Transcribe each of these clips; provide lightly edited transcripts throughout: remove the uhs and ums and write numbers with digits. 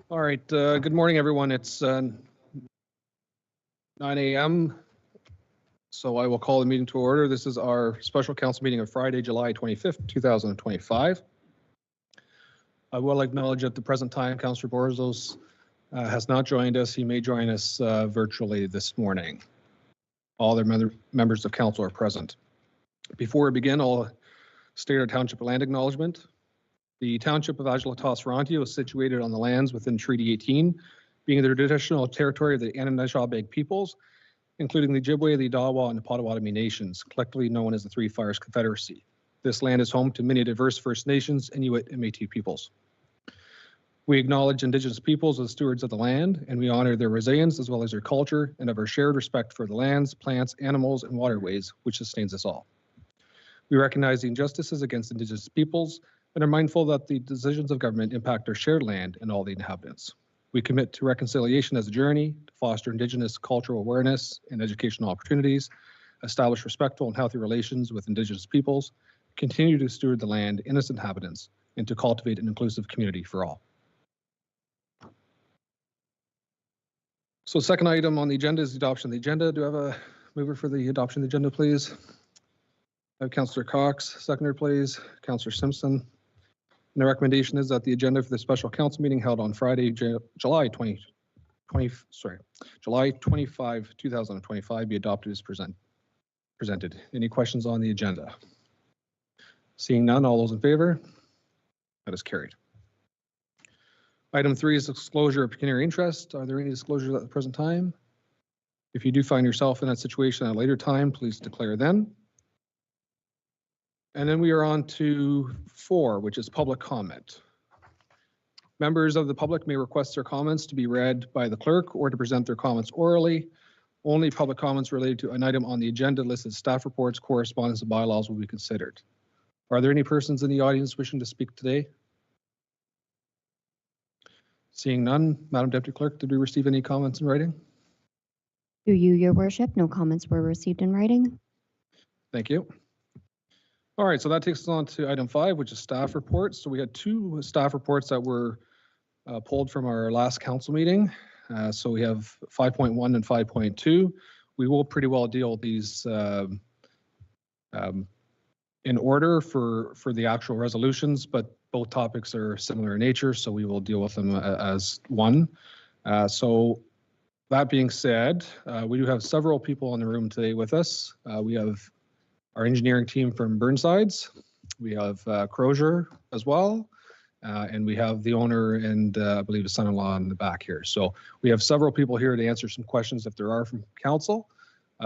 All right, good morning, everyone. It's 9 a.m., so I will call the meeting to order. This is our special council meeting of Friday, July 25th, 2025. I will acknowledge at the present time, Councillor Borzos has not joined us. He may join us virtually this morning. All their members of council are present. Before we begin, I'll state our township land acknowledgement. The township of Adjala-Tosorontio is situated on the lands within Treaty 18, being the traditional territory of the Anishinaabe peoples, including the Ojibwe, the Odawa, and the Potawatomi nations, collectively known as the Three Fires Confederacy. This land is home to many diverse First Nations, Inuit, and Métis peoples. We acknowledge Indigenous peoples as stewards of the land, and we honor their resilience as well as their culture and of our shared respect for the lands, plants, animals, and waterways, which sustains us all. We recognize the injustices against Indigenous peoples and are mindful that the decisions of government impact our shared land and all the inhabitants. We commit to reconciliation as a journey to foster Indigenous cultural awareness and educational opportunities, establish respectful and healthy relations with Indigenous peoples, continue to steward the land and its inhabitants, and to cultivate an inclusive community for all. So second item on the agenda is the adoption of the agenda. Do I have a mover for the adoption of the agenda, please? I have Councillor Cox, seconder, please. Councillor Simpson. And the recommendation is that the agenda for the special council meeting held on Friday, July 25, 2025 be adopted as presented. Any questions on the agenda? Seeing none, all those in favor? That is carried. Item 3 is disclosure of pecuniary interest. Are there any disclosures at the present time? If you do find yourself in that situation at a later time, please declare then. And then we are on to 4, which is public comment. Members of the public may request their comments to be read by the clerk or to present their comments orally. Only public comments related to an item on the agenda listed staff reports, correspondence, and bylaws will be considered. Are there any persons in the audience wishing to speak today? Seeing none, Madam Deputy Clerk, did we receive any comments in writing? To you, Your Worship, no comments were received in writing. Thank you. All right, so that takes us on to item 5, which is staff reports. So we had 2 staff reports that were pulled from our last council meeting. So we have 5.1 and 5.2. We will pretty well deal with these in order for the actual resolutions, but both topics are similar in nature, so we will deal with them as one. So that being said, we do have several people in the room today with us. We have our engineering team from Burnsides. We have Crozier as well. And we have the owner and I believe his son-in-law in the back here. So we have several people here to answer some questions if there are from council.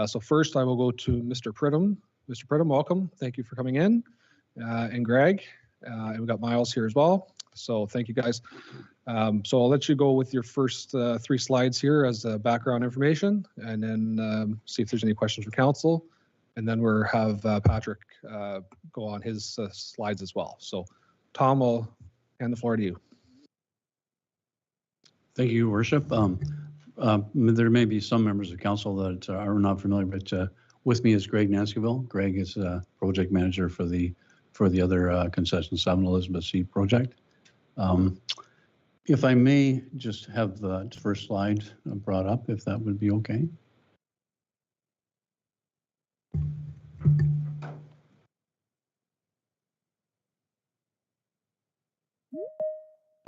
So first I will go to Mr. Pridham. Mr. Pridham, welcome. Thank you for coming in. And Greg, and we've got Miles here as well. So thank you guys. So I'll let you go with your first 3 slides here as background information, and then see if there's any questions for council. And then we'll have Patrick go on his slides as well. So Tom, I'll hand the floor to you. Thank you, Your Worship. There may be some members of council that are not familiar, but with me is Greg Nanskyville. Greg is a project manager for the other concession 7 Elizabeth C project. If I may just have the first slide brought up, if that would be okay.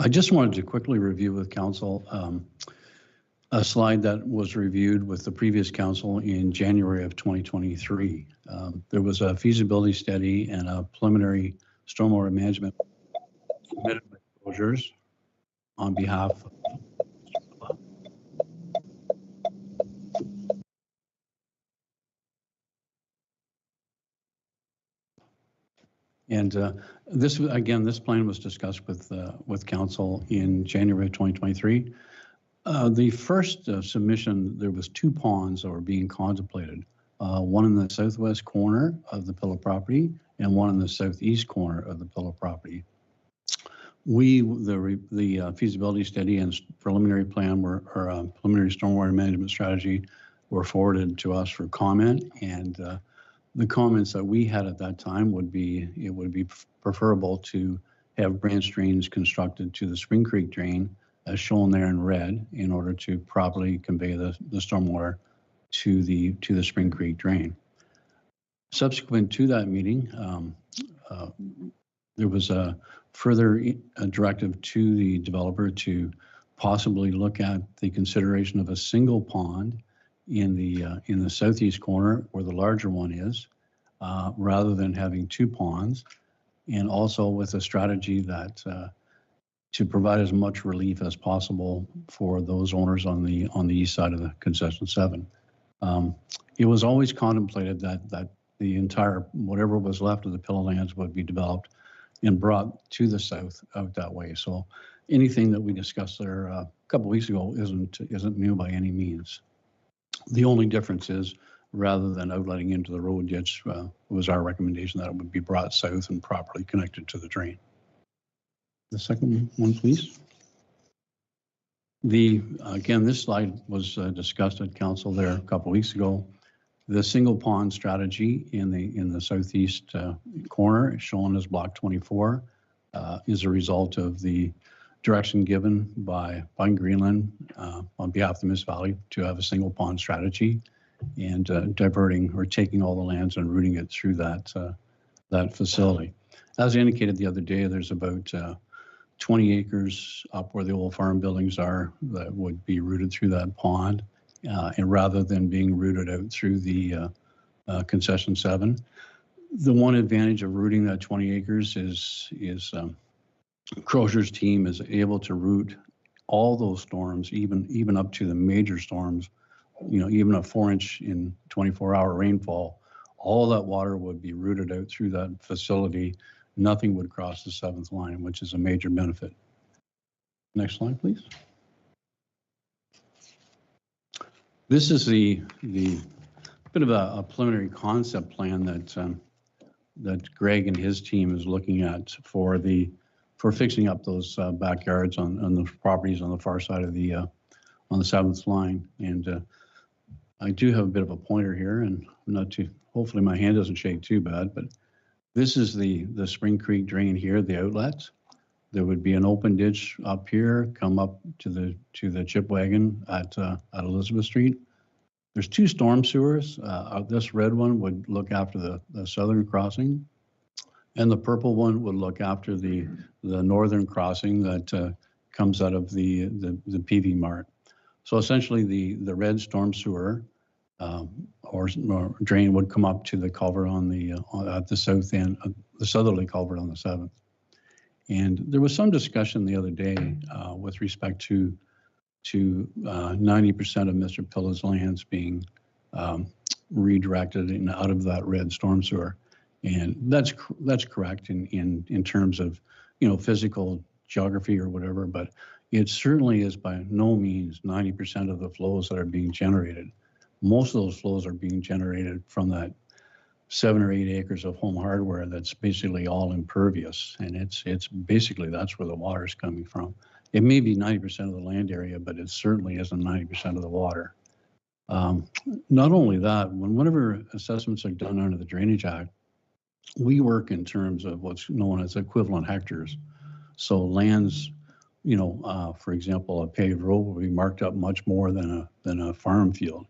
I just wanted to quickly review with council a slide that was reviewed with the previous council in January of 2023. There was a feasibility study and a preliminary stormwater management submitted by Closures on behalf of and this plan was discussed with council in January of 2023. The first submission, there was 2 ponds that were being contemplated, one in the southwest corner of the Pillow property and one in the southeast corner of the Pillow property. The feasibility study and preliminary plan preliminary stormwater management strategy were forwarded to us for comment, and the comments that we had at that time would be it would be preferable to have branch drains constructed to the Spring Creek drain as shown there in red, in order to properly convey the stormwater to the Spring Creek drain. Subsequent to that meeting, there was a further directive to the developer to possibly look at the consideration of a single pond in the southeast corner where the larger one is, rather than having two ponds, and also with a strategy that to provide as much relief as possible for those owners on the east side of the concession 7. It was always contemplated that the entire, whatever was left of the pillow lands would be developed and brought to the south out that way. So anything that we discussed there a couple weeks ago isn't new by any means. The only difference is, rather than outletting into the road ditch, was our recommendation that it would be brought south and properly connected to the drain. The second one, please. Again, this slide was discussed at council there a couple weeks ago. The single pond strategy in the southeast corner, shown as block 24, is a result of the direction given by Greenland on behalf of the municipality to have a single pond strategy, and diverting or taking all the lands and routing it through that facility. As I indicated the other day, there's about 20 acres up where the old farm buildings are that would be routed through that pond, and rather than being routed out through the concession 7. The one advantage of routing that 20 acres is Crozier's team is able to route all those storms, even up to the major storms, even a 4-inch in 24-hour rainfall. All that water would be routed out through that facility. Nothing would cross the 7th line, which is a major benefit. Next slide, please. This is the bit of a preliminary concept plan that Greg and his team is looking at for fixing up those backyards on the properties on the far side of the on the 7th line. And I do have a bit of a pointer here, and hopefully my hand doesn't shake too bad, but this is the Spring Creek drain here, the outlets. There would be an open ditch up here, come up to the chip wagon at Elizabeth Street. There's 2 storm sewers. This red one would look after the southern crossing, and the purple one would look after the northern crossing that comes out of the PV Mart. So essentially, the red storm sewer or drain would come up to the culvert at the south end, the southerly culvert on the 7th. And there was some discussion the other day with respect to 90% of Mr. Pilla's lands being redirected out of that red storm sewer. And that's correct in terms of physical geography or whatever, but it certainly is by no means 90% of the flows that are being generated. Most of those flows are being generated from that 7 or 8 acres of home hardware that's basically all impervious, and it's basically that's where the water is coming from. It may be 90% of the land area, but it certainly isn't 90% of the water. Not only that, whenever assessments are done under the Drainage Act, we work in terms of what's known as equivalent hectares. So lands, for example, a paved road will be marked up much more than a farm field.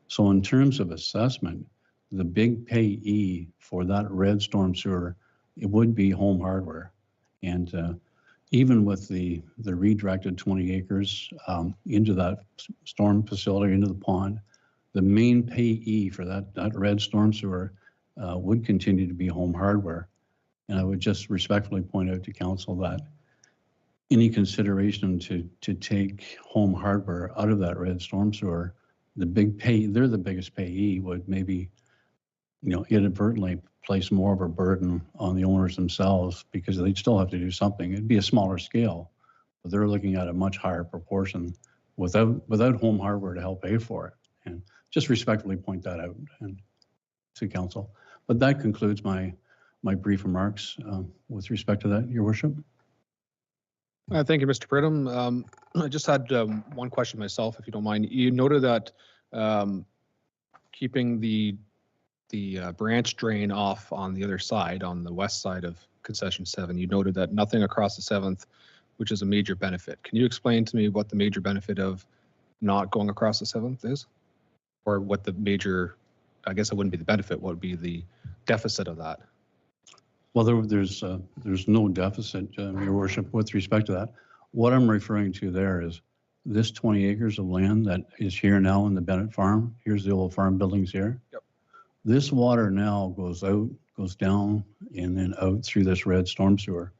So in terms of assessment, the big payee for that red storm sewer, it would be home hardware. And even with the redirected 20 acres into that storm facility, into the pond, the main payee for that red storm sewer would continue to be home hardware. And I would just respectfully point out to council that any consideration to take home hardware out of that red storm sewer, they're the biggest payee, would maybe inadvertently place more of a burden on the owners themselves, because they'd still have to do something. It'd be a smaller scale, but they're looking at a much higher proportion without home hardware to help pay for it. And just respectfully point that out and to council. But that concludes my brief remarks with respect to that, Your Worship. Thank you, Mr. Pridham. I just had one question myself, if you don't mind. You noted that keeping the branch drain off on the other side, on the west side of concession 7, you noted that nothing across the 7th which is a major benefit. Can you explain to me what the major benefit of not going across the 7th is? Or what the major, I guess it wouldn't be the benefit, what would be the deficit of that? Well, there's no deficit, Your Worship, with respect to that. What I'm referring to there is this 20 acres of land that is here now in the Bennett Farm. Here's the old farm buildings here. Yep. This water now goes out, goes down, and then out through this red storm sewer.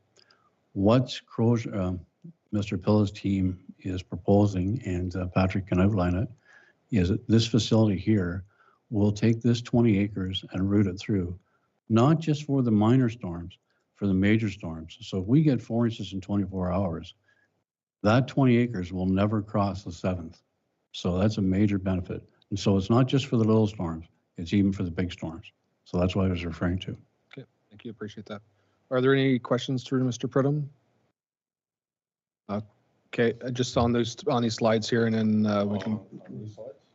What Mr. Pilla's team is proposing, and Patrick can outline it, is that this facility here will take this 20 acres and route it through, not just for the minor storms, for the major storms. So if we get 4 inches in 24 hours, that 20 acres will never cross the 7th. So that's a major benefit. And so it's not just for the little storms, it's even for the big storms. So that's what I was referring to. Okay, thank you, appreciate that. Are there any questions through to Mr. Pridham? Okay, just on these slides here, and then we can,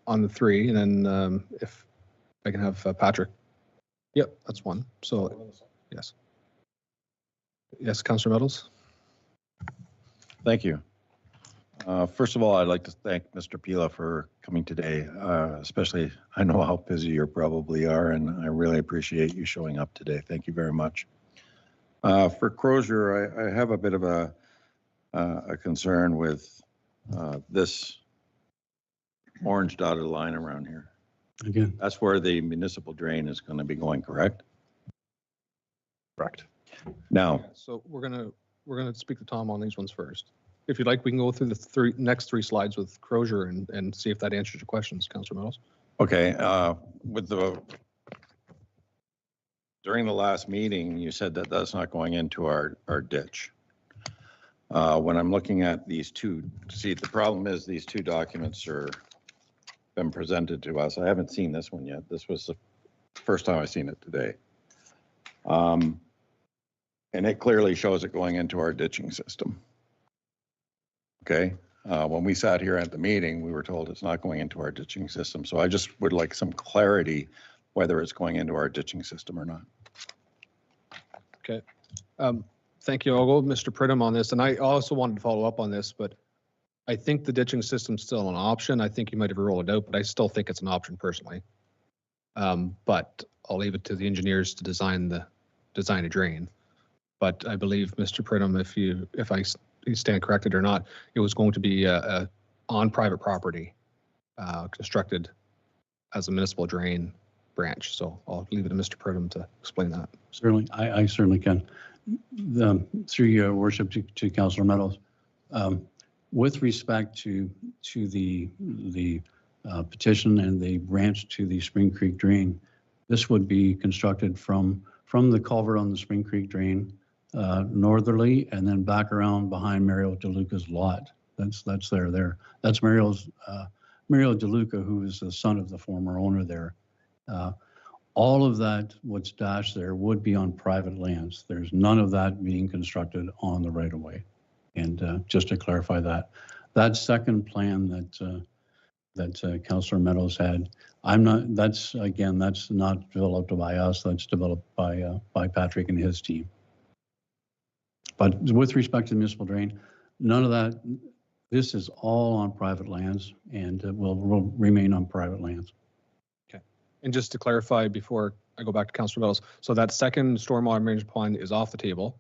on the 3, and then if I can have Patrick. Yep, that's one. So, yes. Yes, Councillor Meadows. Thank you. First of all, I'd like to thank Mr. Pila for coming today, especially I know how busy you probably are, and I really appreciate you showing up today. Thank you very much. For Crozier, I have a bit of a concern with this orange dotted line around here. Again, That's where the municipal drain is going to be going, correct? Correct. Now, So we're gonna speak to Tom on these ones first. If you'd like, we can go through the next three slides with Crozier and see if that answers your questions, Councillor Meadows. okay, during the last meeting, you said that that's not going into our ditch. When I'm looking at these two, see, the problem is these two documents are been presented to us. I haven't seen this one yet. This was the first time I've seen it today. And it clearly shows it going into our ditching system. Okay, when we sat here at the meeting, we were told it's not going into our ditching system. So I just would like some clarity whether it's going into our ditching system or not. Okay. Thank you. I'll go with Mr. Pridham on this. And I also wanted to follow up on this, but I think the ditching system's still an option. I think you might have rolled it out, but I still think it's an option personally. But I'll leave it to the engineers to design a drain. But I believe, Mr. Pridham, if I stand corrected or not, it was going to be on private property, constructed as a municipal drain branch. So I'll leave it to Mr. Pridham to explain that. certainly, I certainly can. Through your worship to Councillor Meadows, with respect to the petition and the branch to the Spring Creek drain, this would be constructed from the culvert on the Spring Creek drain northerly, and then back around behind Mario DeLuca's lot. That's there. That's Mario DeLuca, who is the son of the former owner there. All of that, what's dashed there, would be on private lands. There's none of that being constructed on the right of way. And just to clarify that second plan that Councillor Meadows had, that's not developed by us, that's developed by Patrick and his team. But with respect to the municipal drain, none of that, this is all on private lands, and it will remain on private lands. Okay. And just to clarify before I go back to Councillor Meadows, so that second stormwater management plan is off the table,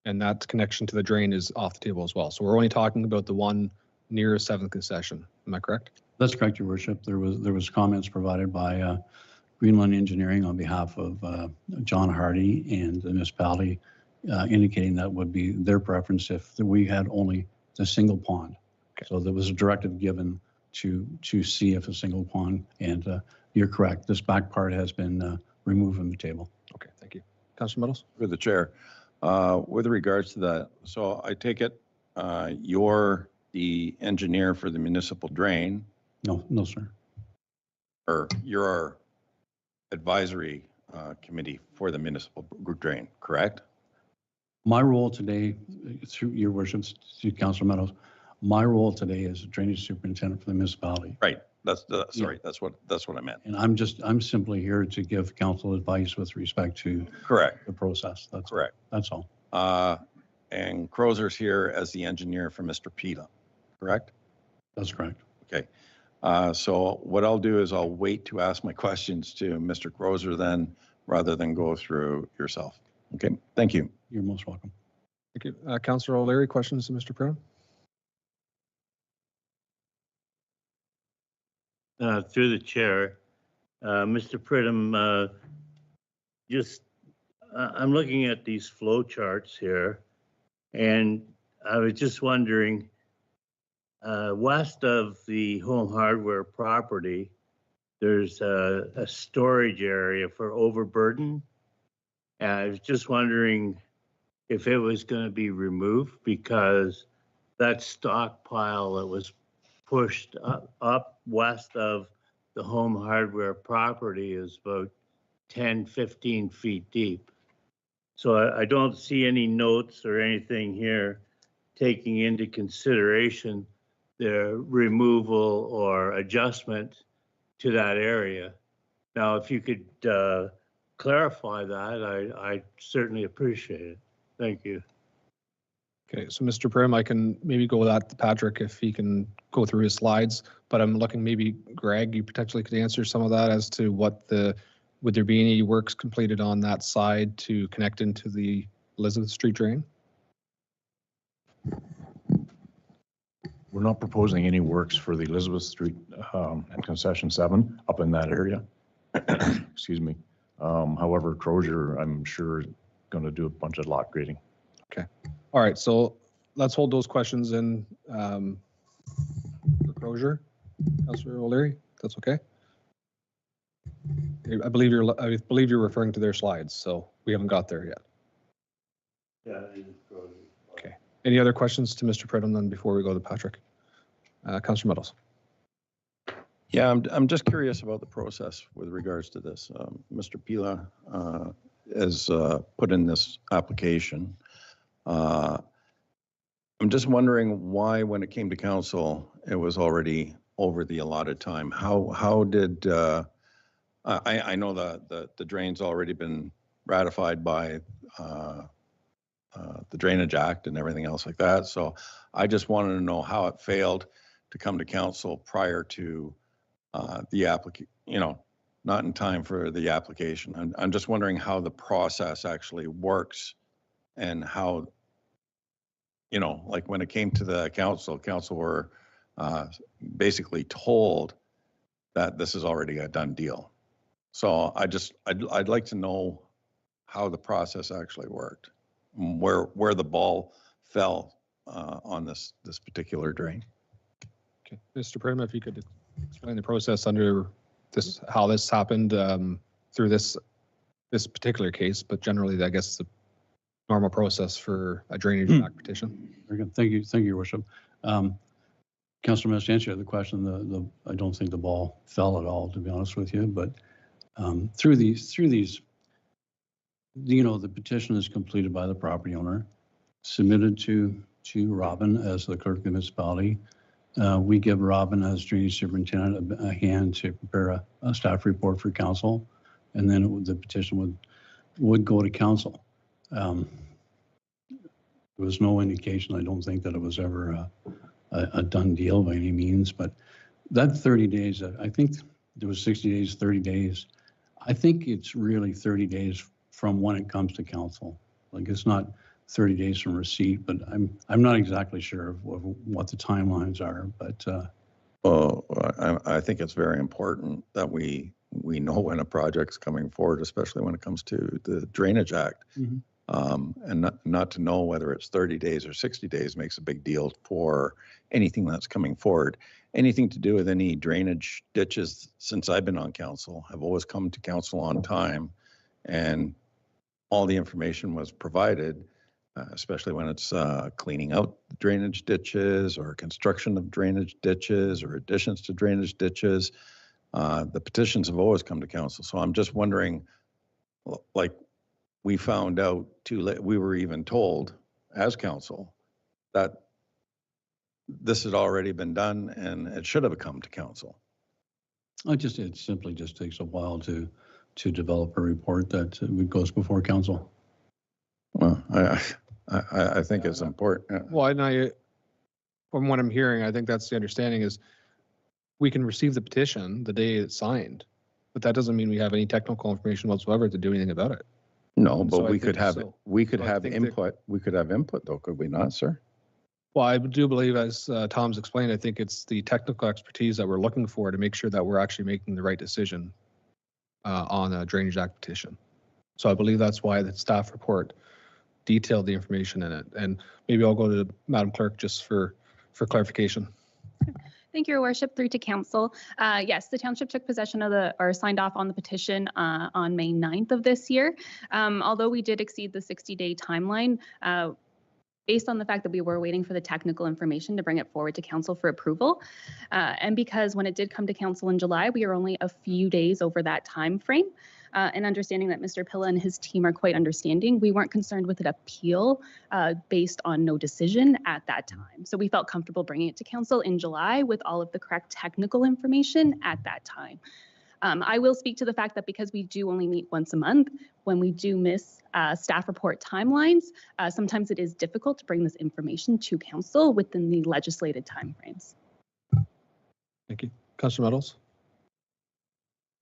and that connection to the drain is off the table as well. So we're only talking about the one near 7th concession. Am I correct? That's correct, Your Worship. There was comments provided by Greenland Engineering on behalf of John Hardy and the municipality, indicating that would be their preference if we had only the single pond. Okay. So there was a directive given to see if a single pond, and you're correct. This back part has been removed from the table. Okay, thank you. Councillor Meadows? For the chair, with regards to that, so I take it you're the engineer for the municipal drain. No, sir. Or you're our advisory committee for the municipal drain, correct? My role today, through your worship, to Councillor Meadows, my role today is drainage superintendent for the municipality. Right. Sorry. That's what I meant. And I'm simply here to give council advice with respect to correct the process. That's correct. That's all. and Crozer's here as the engineer for Mr. Pila, correct? That's correct. Okay. So what I'll do is I'll wait to ask my questions to Mr. Crozer then, rather than go through yourself. Okay, thank you. You're most welcome. Thank you. Councillor O'Leary, questions to Mr. Pridham? Through the chair, Mr. Pridham, I'm looking at these flow charts here, and I was just wondering, west of the home hardware property, there's a storage area for overburden. And I was just wondering if it was going to be removed, because that stockpile that was pushed up west of the home hardware property is about 10, 15 feet deep. So I don't see any notes or anything here taking into consideration the removal or adjustment to that area. Now, if you could clarify that, I certainly appreciate it. Thank you. Okay, so Mr. Pridham, I can maybe go with that to Patrick if he can go through his slides, but I'm looking maybe Greg, you potentially could answer some of that as to what would there be any works completed on that side to connect into the Elizabeth Street drain? We're not proposing any works for the Elizabeth Street and Concession 7 up in that area. Excuse me. However, Crozier, I'm sure, going to do a bunch of lot grading. Okay. All right. So let's hold those questions in for Crozier. Councillor O'Leary, that's okay. I believe you're referring to their slides, so we haven't got there yet. Yeah. Okay. Any other questions to Mr. Pridham then before we go to Patrick? Councillor Meadows. Yeah, I'm just curious about the process with regards to this. Mr. Pila has put in this application. I'm just wondering why, when it came to council, it was already over the allotted time. How did I know the drain's already been ratified by the Drainage Act and everything else like that. So I just wanted to know how it failed to come to council prior to the application, not in time for the application. I'm just wondering how the process actually works and how, like when it came to the council were basically told that this is already a done deal. So I'd like to know how the process actually worked, where the ball fell on this particular drain. Okay, Mr. Pridham, if you could explain the process under this, how this happened through this particular case, but generally, I guess the normal process for a drainage act petition. Very good. Thank you, Your Worship. Councillor Mess, to answer the question, I don't think the ball fell at all, to be honest with you, but through these, the petition is completed by the property owner, submitted to Robin as the clerk of the municipality. We give Robin as drainage superintendent a hand to prepare a staff report for council, and then the petition would go to council. There was no indication, I don't think, that it was ever a done deal by any means, but that 30 days, I think there was 60 days, 30 days. I think it's really 30 days from when it comes to council. Like, it's not 30 days from receipt, but I'm not exactly sure of what the timelines are, but. Well, I think it's very important that we know when a project's coming forward, especially when it comes to the Drainage Act. Mm-hmm. And not to know whether it's 30 days or 60 days makes a big deal for anything that's coming forward. Anything to do with any drainage ditches since I've been on council have always come to council on time, and all the information was provided, especially when it's cleaning out drainage ditches or construction of drainage ditches or additions to drainage ditches. The petitions have always come to council. So I'm just wondering, like, we found out too late, we were even told as council that this had already been done and it should have come to council. It simply just takes a while to develop a report that goes before council. Well, I think it's important. Well, and from what I'm hearing, I think that's the understanding is we can receive the petition the day it's signed, but that doesn't mean we have any technical information whatsoever to do anything about it. No, So but I we think could have, so. we could So I have think that- input, we could have input though, could we not, sir? Well, I do believe, as Tom's explained, I think it's the technical expertise that we're looking for to make sure that we're actually making the right decision on a Drainage Act petition. So I believe that's why the staff report detailed the information in it. And maybe I'll go to Madam Clerk just for clarification. Thank you, Your Worship. Through to Council. Yes, the township took possession of or signed off on the petition on May 9th of this year. Although we did exceed the 60-day timeline, based on the fact that we were waiting for the technical information to bring it forward to Council for approval. And because when it did come to Council in July, we are only a few days over that time frame. And understanding that Mr. Pilla and his team are quite understanding, we weren't concerned with an appeal based on no decision at that time. So we felt comfortable bringing it to Council in July with all of the correct technical information at that time. I will speak to the fact that because we do only meet once a month, when we do miss staff report timelines, sometimes it is difficult to bring this information to Council within the legislated timeframes. Thank you. Councilor Meadows?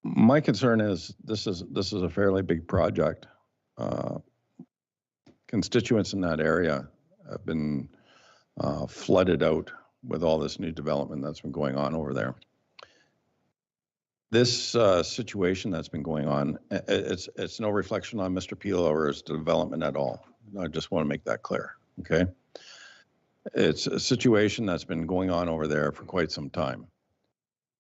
My concern is this is a fairly big project. Constituents in that area have been flooded out with all this new development that's been going on over there. This situation that's been going on, it's no reflection on Mr. Pila or his development at all. I just want to make that clear, okay? It's a situation that's been going on over there for quite some time.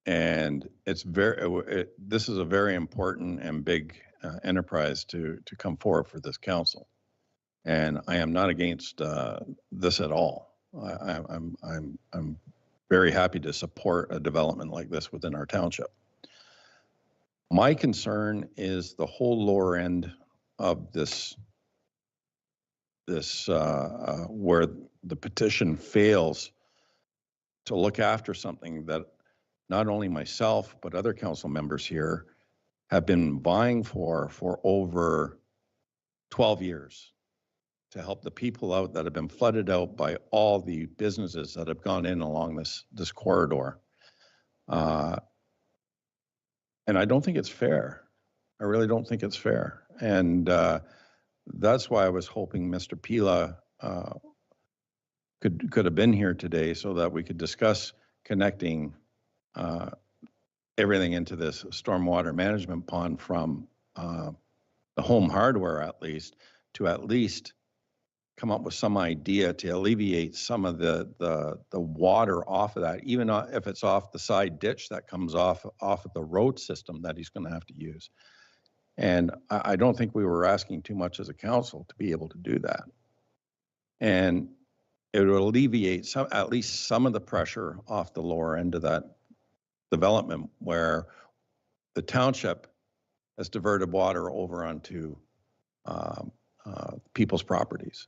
And it's this is a very important and big enterprise to come forward for this council. And I am not against this at all. I'm very happy to support a development like this within our township. My concern is the whole lower end of this where the petition fails to look after something that not only myself, but other council members here have been vying for over 12 years to help the people out that have been flooded out by all the businesses that have gone in along this corridor. And I don't think it's fair. I really don't think it's fair. And that's why I was hoping Mr. Pila could have been here today so that we could discuss connecting everything into this stormwater management pond from the home hardware at least come up with some idea to alleviate some of the water off of that, even if it's off the side ditch that comes off of the road system that he's going to have to use. And I don't think we were asking too much as a council to be able to do that. And it would alleviate at least some of the pressure off the lower end of that development where the township has diverted water over onto people's properties.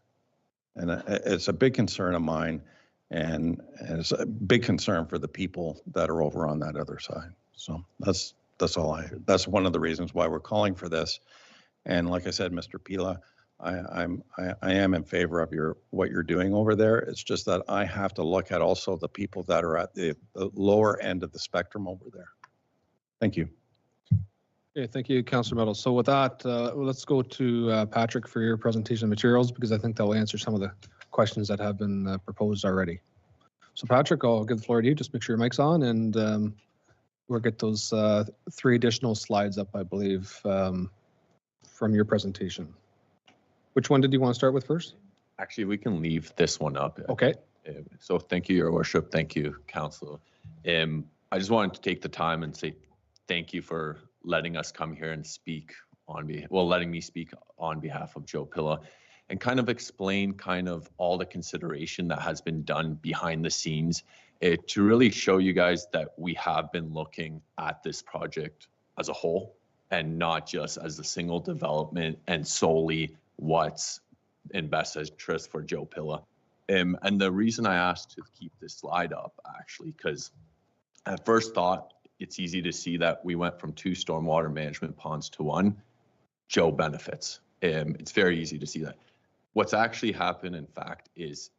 And it's a big concern of mine, and it's a big concern for the people that are over on that other side. So that's that's one of the reasons why we're calling for this. And like I said, Mr. Pila, I am in favor of what you're doing over there. It's just that I have to look at also the people that are at the lower end of the spectrum over there. Thank you. Okay, thank you, Councilor Meadows. So with that, let's go to Patrick for your presentation materials, because I think that will answer some of the questions that have been proposed already. So Patrick, I'll give the floor to you. Just make sure your mic's on, and we'll get those 3 additional slides up, I believe, from your presentation. Which one did you want to start with first? Actually, we can leave this one up. Okay. So thank you, Your Worship. Thank you, Council. I just wanted to take the time and say thank you for letting us come here and speak letting me speak on behalf of Joe Pilla and kind of explain kind of all the consideration that has been done behind the scenes to really show you guys that we have been looking at this project as a whole and not just as a single development and solely what's in best interest for Joe Pilla. And the reason I asked to keep this slide up, actually, because at first thought, it's easy to see that we went from 2 stormwater management ponds to 1. Joe benefits. It's very easy to see that. What's actually happened, in fact, is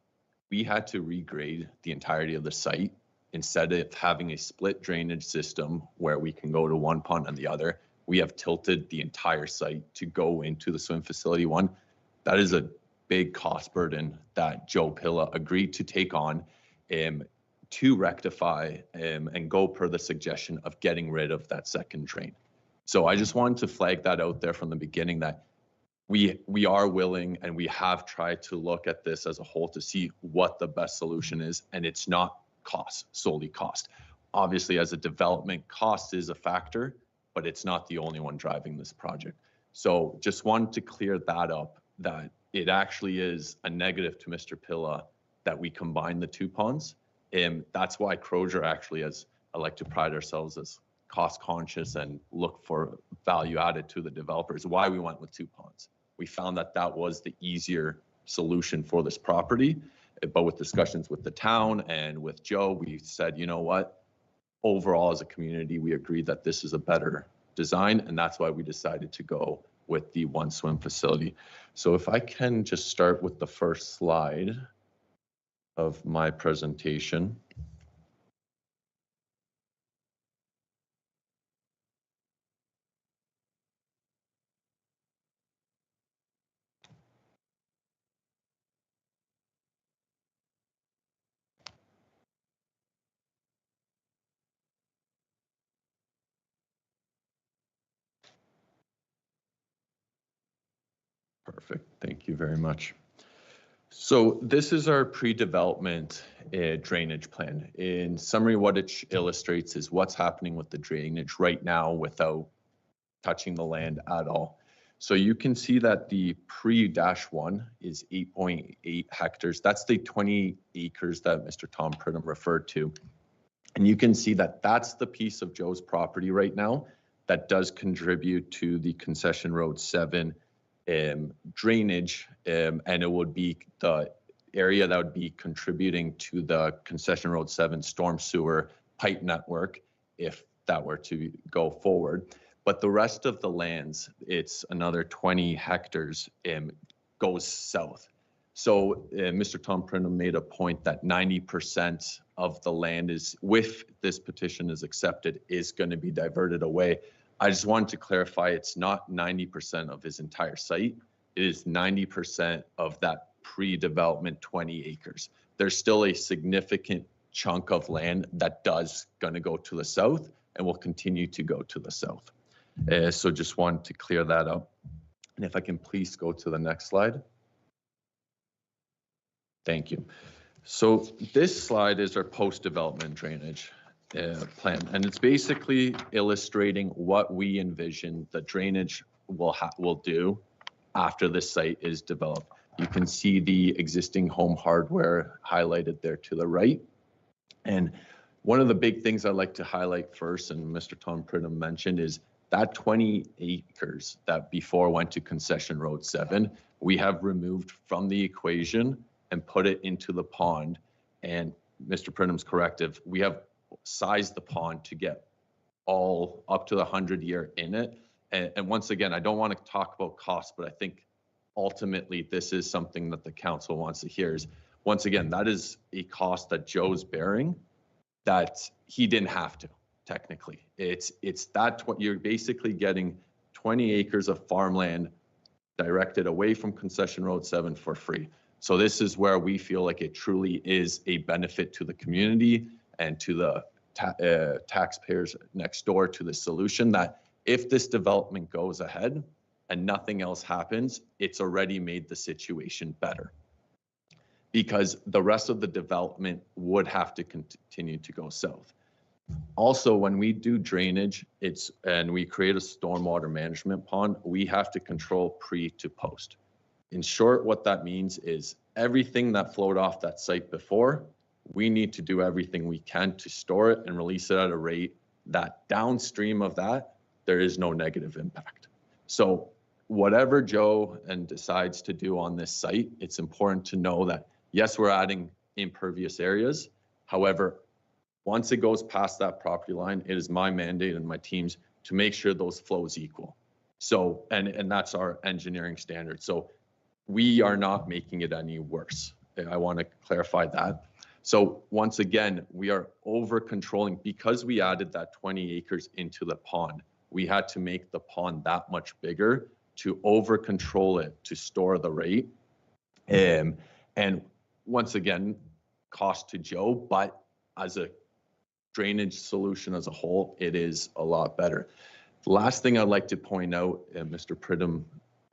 we had to regrade the entirety of the site. Instead of having a split drainage system where we can go to one pond and the other, we have tilted the entire site to go into the swim facility one. That is a big cost burden that Joe Pilla agreed to take on to rectify and go per the suggestion of getting rid of that second drain. So I just wanted to flag that out there from the beginning, that we are willing and we have tried to look at this as a whole to see what the best solution is, and it's not solely cost. Obviously, as a development, cost is a factor, but it's not the only one driving this project. So just wanted to clear that up, that it actually is a negative to Mr. Pilla that we combine the two ponds. And that's why Crozier actually, as I like to pride ourselves as cost conscious and look for value added to the developers, why we went with two ponds. We found that that was the easier solution for this property, but with discussions with the town and with Joe, we said, you know what, overall as a community, we agreed that this is a better design, and that's why we decided to go with the one swim facility. So if I can just start with the first slide of my presentation. Perfect. Thank you very much. So this is our pre-development drainage plan. In summary, what it illustrates is what's happening with the drainage right now without touching the land at all. So you can see that the pre-1 is 8.8 hectares. That's the 20 acres that Mr. Tom Pridham referred to. And you can see that that's the piece of Joe's property right now that does contribute to the Concession Road 7 drainage, and it would be the area that would be contributing to the Concession Road 7 storm sewer pipe network if that were to go forward. But the rest of the lands, it's another 20 hectares, goes south. So Mr. Tom Pridham made a point that 90% of the land is, if this petition is accepted, is going to be diverted away. I just wanted to clarify, it's not 90% of his entire site. It is 90% of that pre-development 20 acres. There's still a significant chunk of land that does going to go to the south and will continue to go to the south. So just wanted to clear that up. And if I can please go to the next slide. Thank you. So this slide is our post-development drainage plan, and it's basically illustrating what we envision the drainage will do after this site is developed. You can see the existing home hardware highlighted there to the right. And one of the big things I'd like to highlight first, and Mr. Tom Pridham mentioned, is that 20 acres that before went to Concession Road 7, we have removed from the equation and put it into the pond. And Mr. Pridham's corrective, we have sized the pond to get all up to the 100-year in it. And once again, I don't want to talk about cost, but I think ultimately this is something that the council wants to hear is, once again, that is a cost that Joe's bearing that he didn't have to, technically. It's that what you're basically getting 20 acres of farmland directed away from Concession Road 7 for free. So this is where we feel like it truly is a benefit to the community and to the taxpayers next door to the solution, that if this development goes ahead and nothing else happens, it's already made the situation better. Because the rest of the development would have to continue to go south. Also, when we do drainage, and we create a stormwater management pond, we have to control pre to post. In short, what that means is everything that flowed off that site before, we need to do everything we can to store it and release it at a rate that downstream of that, there is no negative impact. So whatever Joe decides to do on this site, it's important to know that, yes, we're adding impervious areas. However, once it goes past that property line, it is my mandate and my team's to make sure those flows equal. So, and that's our engineering standard. So we are not making it any worse. I want to clarify that. So once again, we are over controlling because we added that 20 acres into the pond. We had to make the pond that much bigger to over control it, to store the rate. And once again, cost to Joe, but as a drainage solution as a whole, it is a lot better. The last thing I'd like to point out, and Mr. Pridham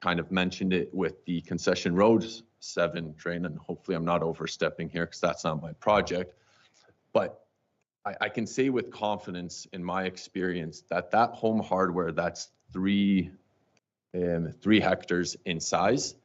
kind of mentioned it with the concession roads 7 drain, and hopefully I'm not overstepping here because that's not my project, but I can say with confidence in my experience that home hardware, that's 3 hectares in size,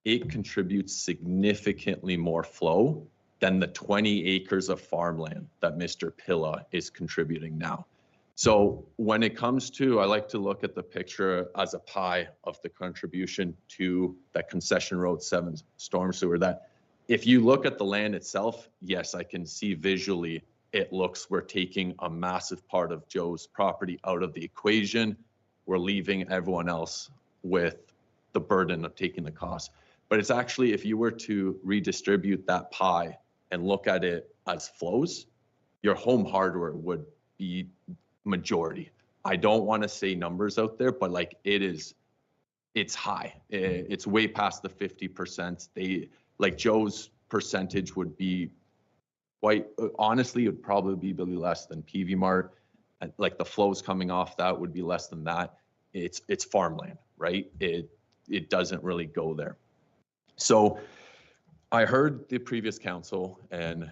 it contributes significantly more flow than the 20 acres of farmland that Mr. Pilla is contributing now. So when it comes to, I like to look at the picture as a pie of the contribution to that concession road 7 storm sewer, that if you look at the land itself, yes, I can see visually it looks we're taking a massive part of Joe's property out of the equation. We're leaving everyone else with the burden of taking the cost. But it's actually, if you were to redistribute that pie and look at it as flows, your home hardware would be majority. I don't want to say numbers out there, but like it's high. It's way past the 50%. Like Joe's percentage would be quite, honestly, it would probably be less than PV Mart. Like the flows coming off that would be less than that. It's farmland, right? It doesn't really go there. So I heard the previous council and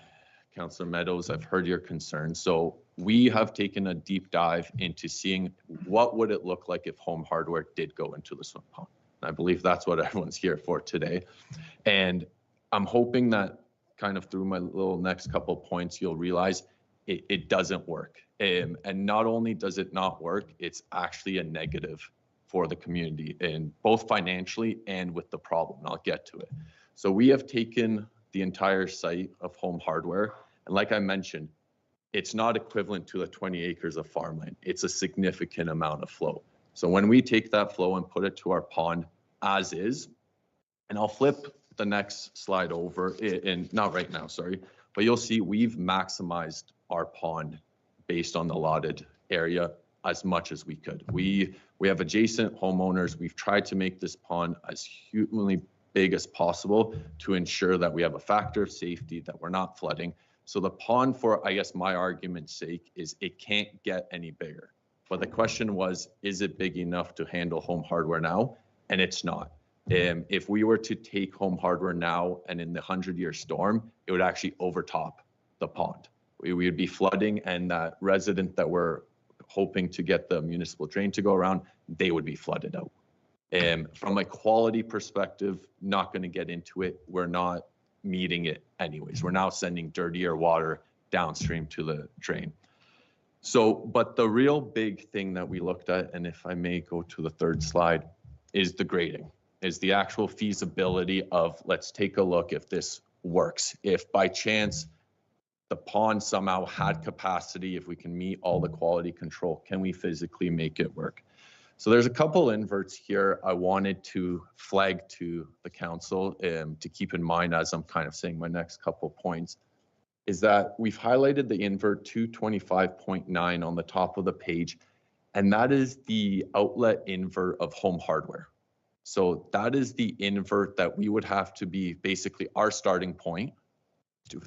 Councillor Meadows, I've heard your concerns. So we have taken a deep dive into seeing what would it look like if home hardware did go into the swim pond. And I believe that's what everyone's here for today. And I'm hoping that kind of through my little next couple points, you'll realize it doesn't work. And not only does it not work, it's actually a negative for the community, and both financially and with the problem. And I'll get to it. So we have taken the entire site of home hardware, and like I mentioned, it's not equivalent to the 20 acres of farmland. It's a significant amount of flow. So when we take that flow and put it to our pond as is, and I'll flip the next slide over, and not right now, sorry, but you'll see we've maximized our pond based on the allotted area as much as we could. We have adjacent homeowners. We've tried to make this pond as humanly big as possible to ensure that we have a factor of safety, that we're not flooding. So the pond, for I guess my argument's sake, is it can't get any bigger. But the question was, is it big enough to handle home hardware now? And it's not. If we were to take home hardware now and in the 100-year storm, it would actually overtop the pond. We would be flooding, and that resident that we're hoping to get the municipal drain to go around, they would be flooded out. From a quality perspective, not going to get into it. We're not meeting it anyways. We're now sending dirtier water downstream to the drain. So, but the real big thing that we looked at, and if I may go to the 3rd slide, is the grading, is the actual feasibility of, let's take a look if this works. If by chance the pond somehow had capacity, if we can meet all the quality control, can we physically make it work? So there's a couple inverts here I wanted to flag to the council to keep in mind as I'm kind of saying my next couple points, is that we've highlighted the invert 225.9 on the top of the page, and that is the outlet invert of home hardware. So that is the invert that we would have to be basically our starting point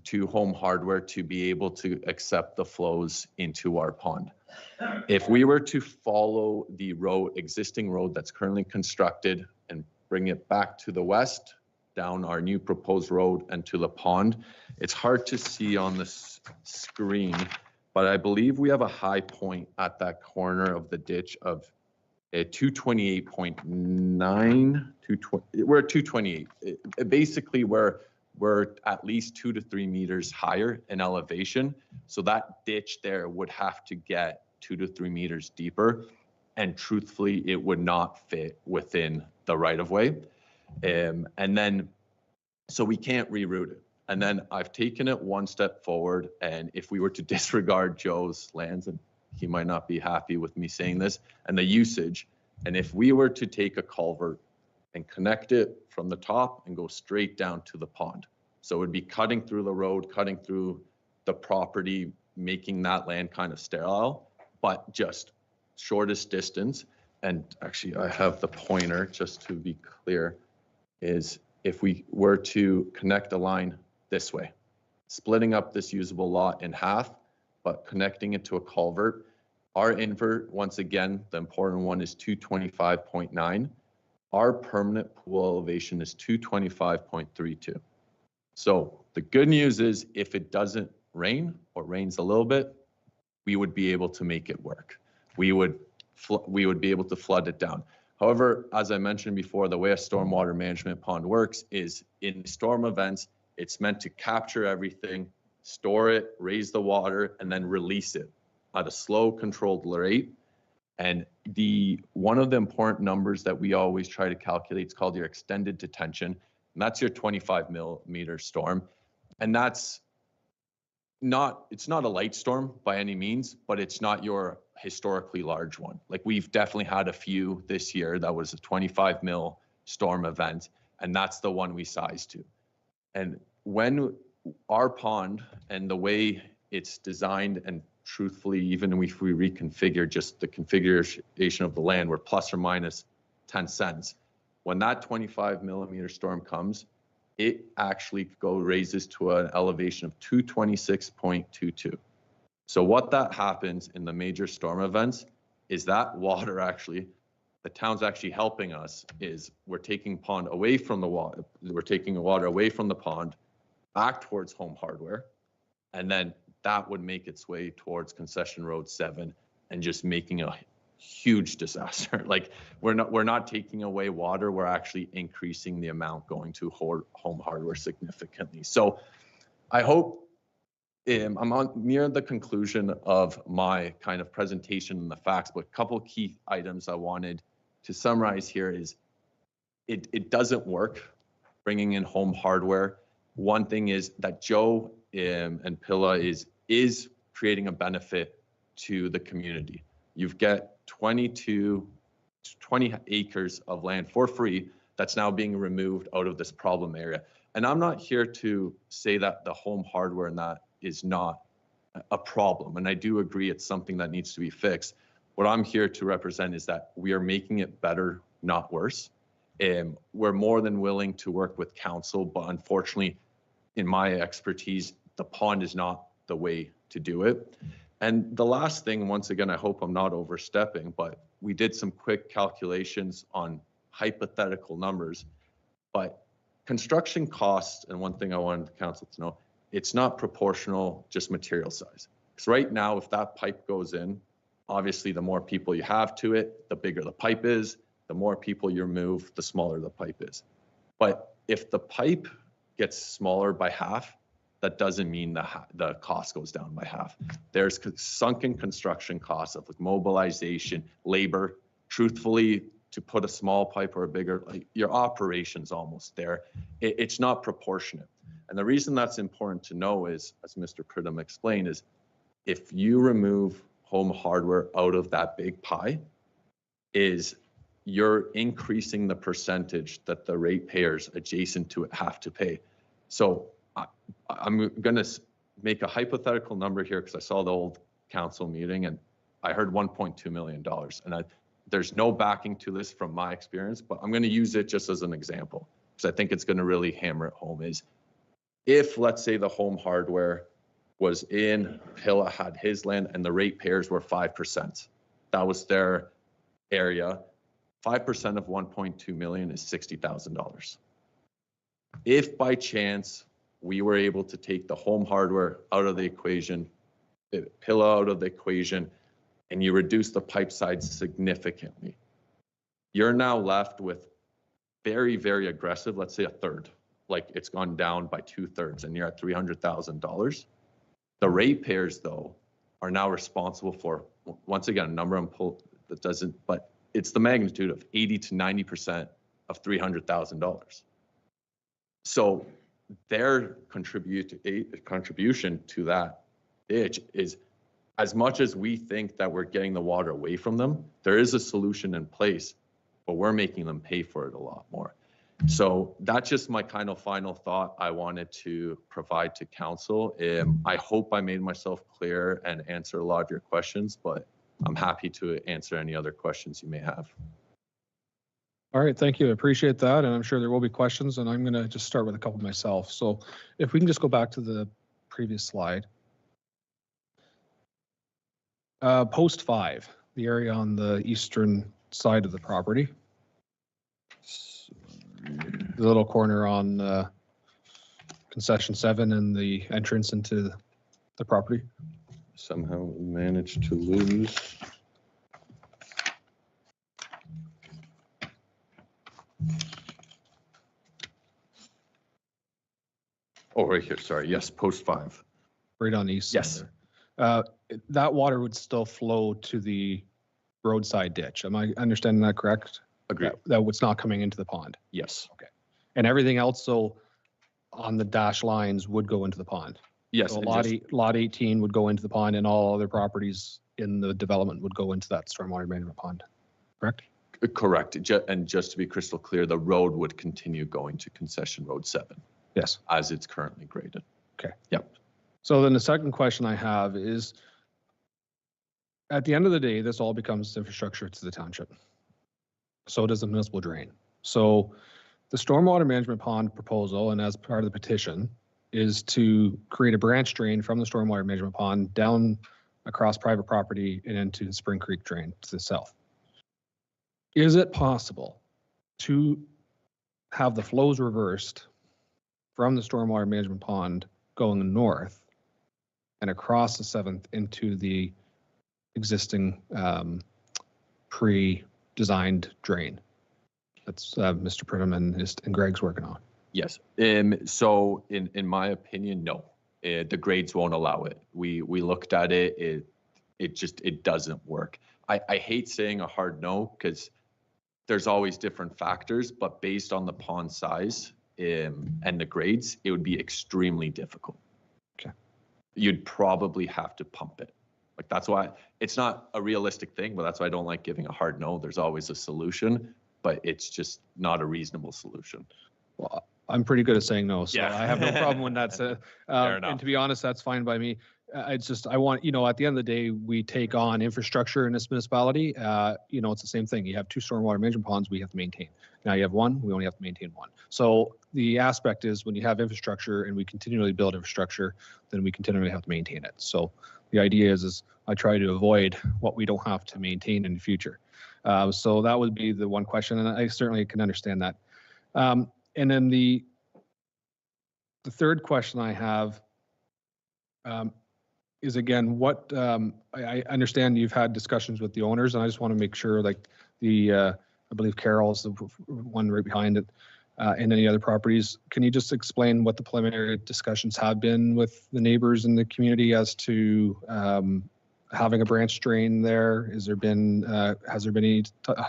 to home hardware to be able to accept the flows into our pond. If we were to follow the existing road that's currently constructed and bring it back to the west, down our new proposed road and to the pond, it's hard to see on this screen, but I believe we have a high point at that corner of the ditch of a 228.9, we're at 228. Basically, we're at least 2 to 3 meters higher in elevation. So that ditch there would have to get 2 to 3 meters deeper. And truthfully, it would not fit within the right of way. And then, so we can't reroute it. And then I've taken it one step forward. And if we were to disregard Joe's lands, and he might not be happy with me saying this, and the usage, and if we were to take a culvert and connect it from the top and go straight down to the pond. So it would be cutting through the road, cutting through the property, making that land kind of sterile, but just shortest distance. And actually I have the pointer just to be clear, is if we were to connect a line this way, splitting up this usable lot in half, but connecting it to a culvert, our invert, once again, the important one is 225.9. Our permanent pool elevation is 225.32. So the good news is if it doesn't rain or rains a little bit, we would be able to make it work. We would be able to flood it down. However, as I mentioned before, the way a stormwater management pond works is in storm events, it's meant to capture everything, store it, raise the water, and then release it at a slow, controlled rate. And one of the important numbers that we always try to calculate is called your extended detention. And that's your 25 millimeter storm. And it's not a light storm by any means, but it's not your historically large one. Like we've definitely had a few this year that was a 25 mil storm event, and that's the one we sized to. And when our pond and the way it's designed, and truthfully, even if we reconfigure just the configuration of the land, we're plus or minus 10 cents. When that 25 millimeter storm comes, it actually raises to an elevation of 226.22. So what that happens in the major storm events is that water actually, the town's actually helping us, is we're taking pond away from the water, we're taking the water away from the pond back towards Home Hardware, and then that would make its way towards Concession Road 7 and just making a huge disaster. Like we're not taking away water, we're actually increasing the amount going to Home Hardware significantly. So I hope I'm near the conclusion of my kind of presentation and the facts, but a couple key items I wanted to summarize here is it doesn't work bringing in Home Hardware. One thing is that Joe and Pilla is creating a benefit to the community. You've got 20 acres of land for free that's now being removed out of this problem area. And I'm not here to say that the Home Hardware and that is not a problem. And I do agree it's something that needs to be fixed. What I'm here to represent is that we are making it better, not worse. We're more than willing to work with council, but unfortunately, in my expertise, the pond is not the way to do it. And the last thing, once again, I hope I'm not overstepping, but we did some quick calculations on hypothetical numbers, but construction costs, and one thing I wanted the council to know, it's not proportional, just material size. Because right now, if that pipe goes in, obviously the more people you have to it, the bigger the pipe is, the more people you remove, the smaller the pipe is. But if the pipe gets smaller by half, that doesn't mean the cost goes down by half. There's sunken construction costs of like mobilization, labor. Truthfully, to put a small pipe or a bigger, like your operation's almost there. It's not proportionate. And the reason that's important to know is, as Mr. Pridham explained, is if you remove Home Hardware out of that big pie, is you're increasing the percentage that the ratepayers adjacent to it have to pay. So I'm going to make a hypothetical number here because I saw the old council meeting and I heard $1.2 million. And there's no backing to this from my experience, but I'm going to use it just as an example because I think it's going to really hammer it home. Is if, let's say, the Home Hardware was in Pilla, had his land, and the ratepayers were 5%. That was their area. 5% of 1.2 million is $60,000. If by chance we were able to take the Home Hardware out of the equation, Pilla out of the equation, and you reduce the pipe size significantly, you're now left with very, very aggressive, let's say a third, like it's gone down by 2/3 and you're at $300,000. The ratepayers, though, are now responsible for, once again, a number that doesn't, but it's the magnitude of 80 to 90% of $300,000. So their contribution to that ditch is, as much as we think that we're getting the water away from them, there is a solution in place but we're making them pay for it a lot more. So that's just my kind of final thought I wanted to provide to council. I hope I made myself clear and answer a lot of your questions, but I'm happy to answer any other questions you may have. All right, thank you. I appreciate that. And I'm sure there will be questions, and I'm going to just start with a couple myself. So if we can just go back to the previous slide. Post 5, the area on the eastern side of the property. The little corner on concession 7 and the entrance into the property. Somehow managed to lose. Oh, right here, sorry. Yes, post 5. Right on the east side Yes. there. That water would still flow to the roadside ditch. Am I understanding that correct? Agreed. That was not coming into the pond. Yes. And everything else, so on the dash lines would go into the pond. Yes. So and lot 18 would go into the pond, and all other properties in the development would go into that stormwater management pond, correct? correct. And just to be crystal clear, the road would continue going to concession road 7 Yes. as it's currently graded. Okay. Yep. So then the second question I have is, at the end of the day, this all becomes infrastructure to the township. So does the municipal drain. So the stormwater management pond proposal, and as part of the petition, is to create a branch drain from the stormwater management pond down across private property and into the Spring Creek drain to the south. Is it possible to have the flows reversed from the stormwater management pond going north and across the 7th into the existing pre-designed drain? That's Mr. Pridham and Greg's working on. Yes. So in my opinion, no. The grades won't allow it. We looked at it. It doesn't work. I hate saying a hard no because there's always different factors, but based on the pond size and the grades, it would be extremely difficult. Okay. You'd probably have to pump it. Like that's why it's not a realistic thing, but that's why I don't like giving a hard no. There's always a solution, but it's just not a reasonable solution. Well, I'm pretty good at saying no, so Yeah. I have no problem when that's Fair enough. and to be honest, that's fine by me. It's just, I want, at the end of the day, we take on infrastructure in this municipality. It's the same thing. You have 2 stormwater management ponds we have to maintain. Now you have 1, we only have to maintain 1. So the aspect is when you have infrastructure and we continually build infrastructure, then we continually have to maintain it. So the idea is I try to avoid what we don't have to maintain in the future. So that would be the one question, and I certainly can understand that. And then the third question I have is, again, what I understand you've had discussions with the owners, and I just want to make sure, like I believe Carol's the one right behind it, and any other properties. Can you just explain what the preliminary discussions have been with the neighbors in the community as to having a branch drain there? Has there been any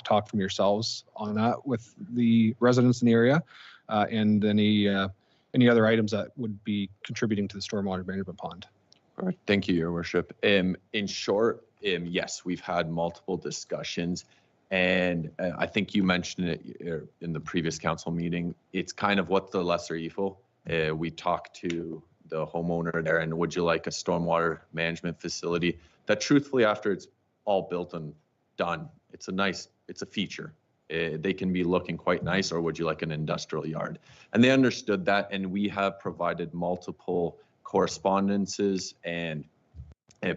talk from yourselves on that with the residents in the area, and any other items that would be contributing to the stormwater management pond? All right. Thank you, Your Worship. In short, yes, we've had multiple discussions, and I think you mentioned it in the previous council meeting. It's kind of what's the lesser evil. We talked to the homeowner there, and would you like a stormwater management facility that, truthfully, after it's all built and done, it's a feature. They can be looking quite nice, or would you like an industrial yard? And they understood that, and we have provided multiple correspondences and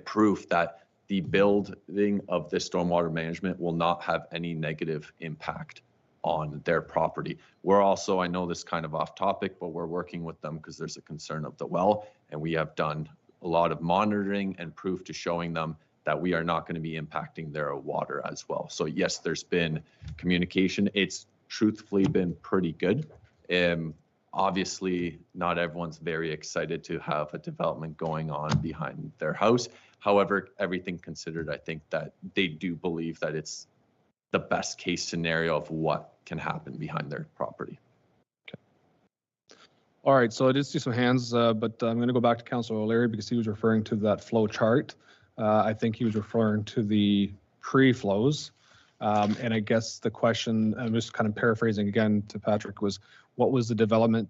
proof that the building of this stormwater management will not have any negative impact on their property. We're also, I know this is kind of off topic, but we're working with them because there's a concern of the well, and we have done a lot of monitoring and proof to showing them that we are not going to be impacting their water as well. So yes, there's been communication. It's truthfully been pretty good. Obviously, not everyone's very excited to have a development going on behind their house. However, everything considered, I think that they do believe that it's the best case scenario of what can happen behind their property. All right, so I did see some hands, but I'm going to go back to Councilor O'Leary because he was referring to that flow chart. I think he was referring to the pre-flows. And I guess the question, I'm just kind of paraphrasing again to Patrick, was what was the development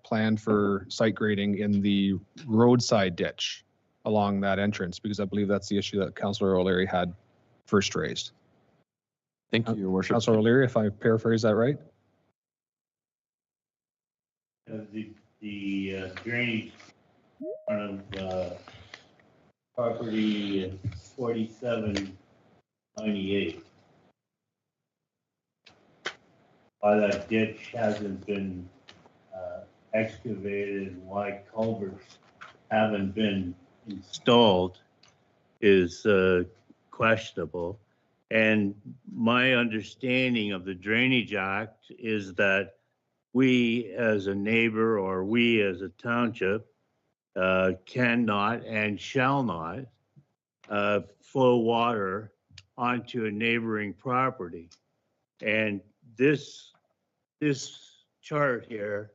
plan for site grading in the roadside ditch along that entrance? Because I believe that's the issue that Councillor O'Leary had first raised. Thank you, Your Worship. Councillor O'Leary, if I paraphrase that right? The drainage on property 4798. Why that ditch hasn't been excavated, why culverts haven't been installed is questionable. And my understanding of the Drainage Act is that we as a neighbor or we as a township cannot and shall not flow water onto a neighboring property. And this chart here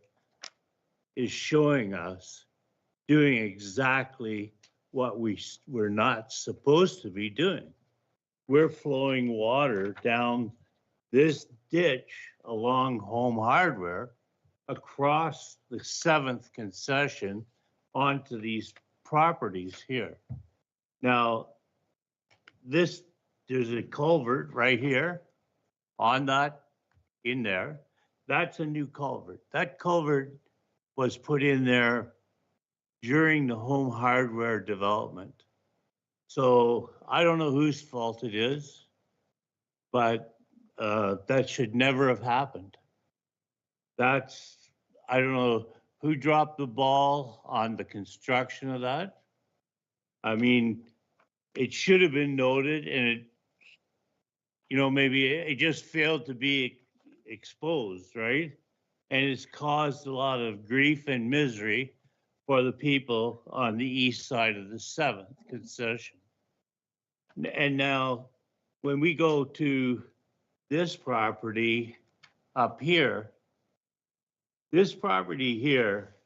is showing us doing exactly what we're not supposed to be doing. We're flowing water down this ditch along Home Hardware across the 7th concession onto these properties here. Now, there's a culvert right here on that, in there. That's a new culvert. That culvert was put in there during the Home Hardware development. So I don't know whose fault it is, but that should never have happened. I don't know who dropped the ball on the construction of that. I mean, it should have been noted, and maybe it just failed to be exposed, right? And it's caused a lot of grief and misery for the people on the east side of the 7th concession. And now, when we go to this property up here, this property here,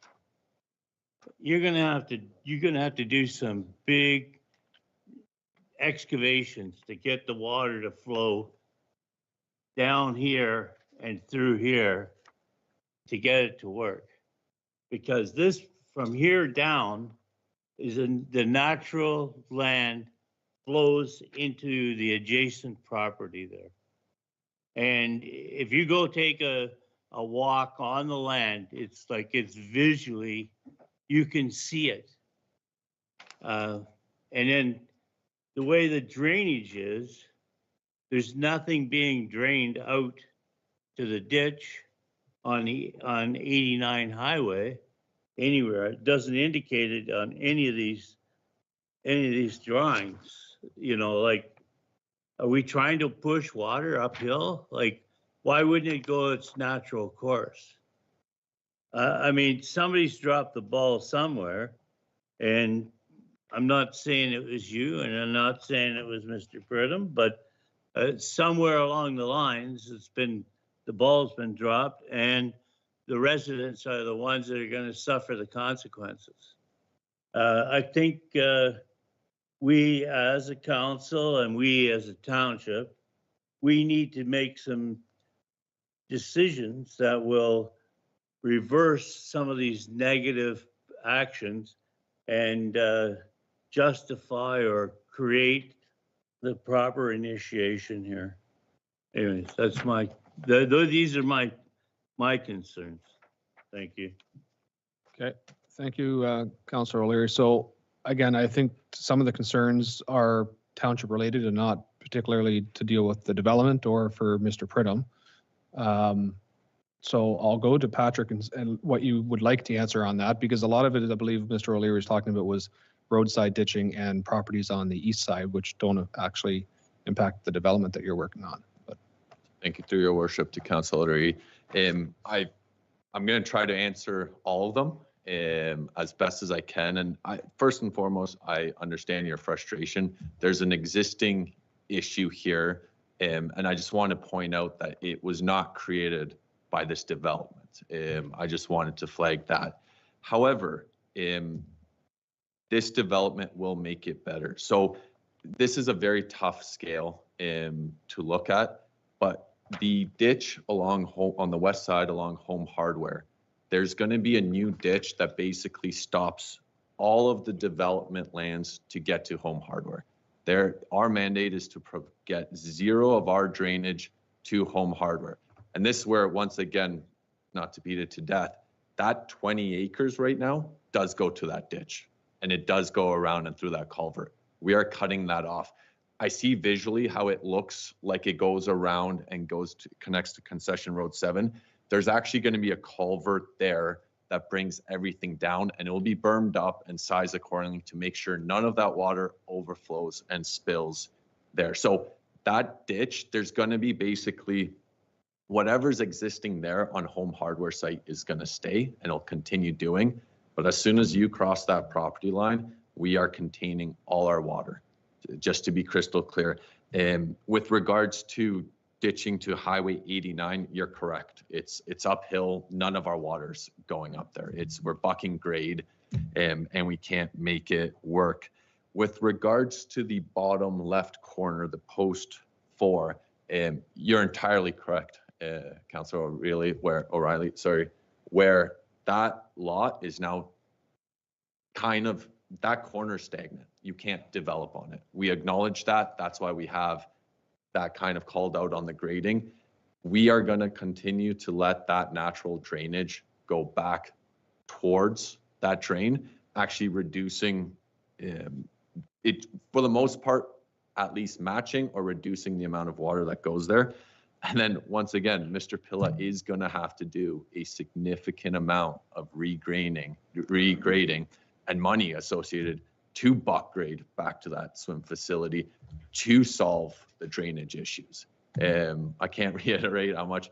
you're gonna have to do some big excavations to get the water to flow down here and through here to get it to work. Because this, from here down, is the natural land flows into the adjacent property there. And if you go take a walk on the land, it's like it's visually, you can see it. And then the way the drainage is, there's nothing being drained out to the ditch on 89 highway anywhere. It doesn't indicate it on any of these drawings. Like, are we trying to push water uphill? Like, why wouldn't it go its natural course? I mean, somebody's dropped the ball somewhere, and I'm not saying it was you, and I'm not saying it was Mr. Pridham, but somewhere along the lines, the ball's been dropped, and the residents are the ones that are going to suffer the consequences. I think we as a council and we as a township, we need to make some decisions that will reverse some of these negative actions and justify or create the proper initiation here. Anyways, these are my concerns. Thank you. Okay, thank you, Councillor O'Leary. So again, I think some of the concerns are township related and not particularly to deal with the development or for Mr. Pridham. So I'll go to Patrick and what you would like to answer on that, because a lot of it, I believe Mr. O'Leary was talking about, was roadside ditching and properties on the east side, which don't actually impact the development that you're working on. But Thank you, through your worship, to Councillor O'Leary. I'm going to try to answer all of them as best as I can. And first and foremost, I understand your frustration. There's an existing issue here, and I just want to point out that it was not created by this development. I just wanted to flag that. However, this development will make it better. So this is a very tough scale to look at, but the ditch along on the west side along Home Hardware, there's going to be a new ditch that basically stops all of the development lands to get to Home Hardware. Our mandate is to get zero of our drainage to Home Hardware. And this is where, once again, not to beat it to death, that 20 acres right now does go to that ditch, and it does go around and through that culvert. We are cutting that off. I see visually how it looks like it goes around and connects to Concession Road 7. There's actually going to be a culvert there that brings everything down, and it will be bermed up and sized accordingly to make sure none of that water overflows and spills there. So that ditch, there's going to be basically whatever's existing there on Home Hardware site is going to stay, and it'll continue doing. But as soon as you cross that property line, we are containing all our water, just to be crystal clear. With regards to ditching to Highway 89, you're correct. It's uphill. None of our water's going up there. We're bucking grade, and we can't make it work. With regards to the bottom left corner, the post 4, you're entirely correct, Councillor O'Reilly, where that lot is now kind of, that corner stagnant. You can't develop on it. We acknowledge that. That's why we have that kind of called out on the grading. We are going to continue to let that natural drainage go back towards that drain, actually reducing it, for the most part, at least matching or reducing the amount of water that goes there. And then once again, Mr. Pilla is going to have to do a significant amount of regrading and money associated to buck grade back to that swim facility to solve the drainage issues. I can't reiterate how much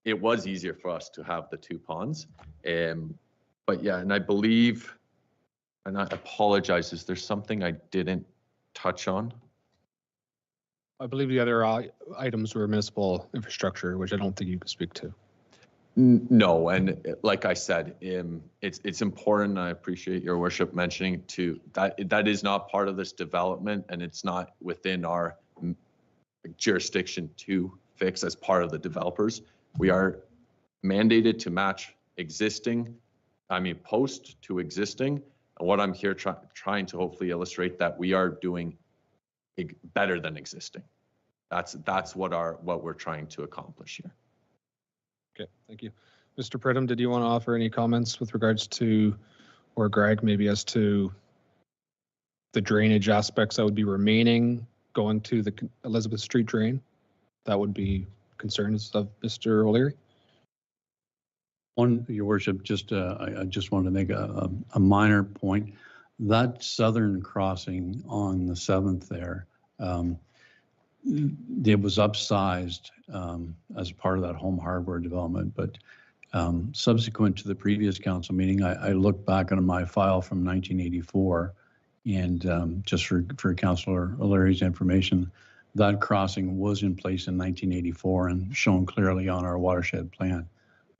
it was easier for us to have the 2 ponds. But yeah, and I believe, and I apologize, is there something I didn't touch on? I believe the other items were municipal infrastructure, which I don't think you can speak to. No, and like I said, it's important. I appreciate your worship mentioning to that is not part of this development, and it's not within our jurisdiction to fix as part of the developers. We are mandated to match post to existing. And what I'm here trying to hopefully illustrate that we are doing better than existing. That's what we're trying to accomplish here. Okay, thank you. Mr. Pridham, did you want to offer any comments with regards to, or Greg, maybe as to the drainage aspects that would be remaining going to the Elizabeth Street drain? That would be concerns of Mr. O'Leary? Your worship, I just wanted to make a minor point. That southern crossing on the 7th there, it was upsized as part of that Home Hardware development, but subsequent to the previous council meeting, I looked back on my file from 1984, and just for Councillor O'Leary's information, that crossing was in place in 1984 and shown clearly on our watershed plan.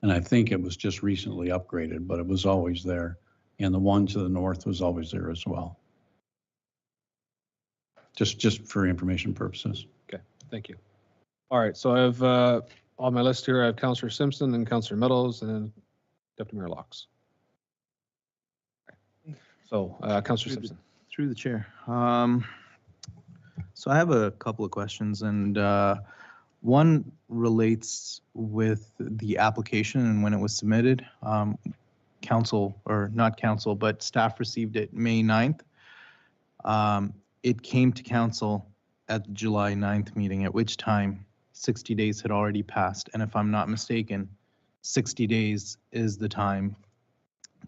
And I think it was just recently upgraded, but it was always there. And the one to the north was always there as well. Just for information purposes. Okay, thank you. All right, so I have on my list here, I have Councillor Simpson and Councillor Meadows and Deputy Mayor Locks. Okay. So Councillor Simpson. Through the chair. So I have a couple of questions, and one relates with the application and when it was submitted. Council, or not council, but staff received it May 9th. It came to council at the July 9th meeting, at which time 60 days had already passed. And if I'm not mistaken, 60 days is the time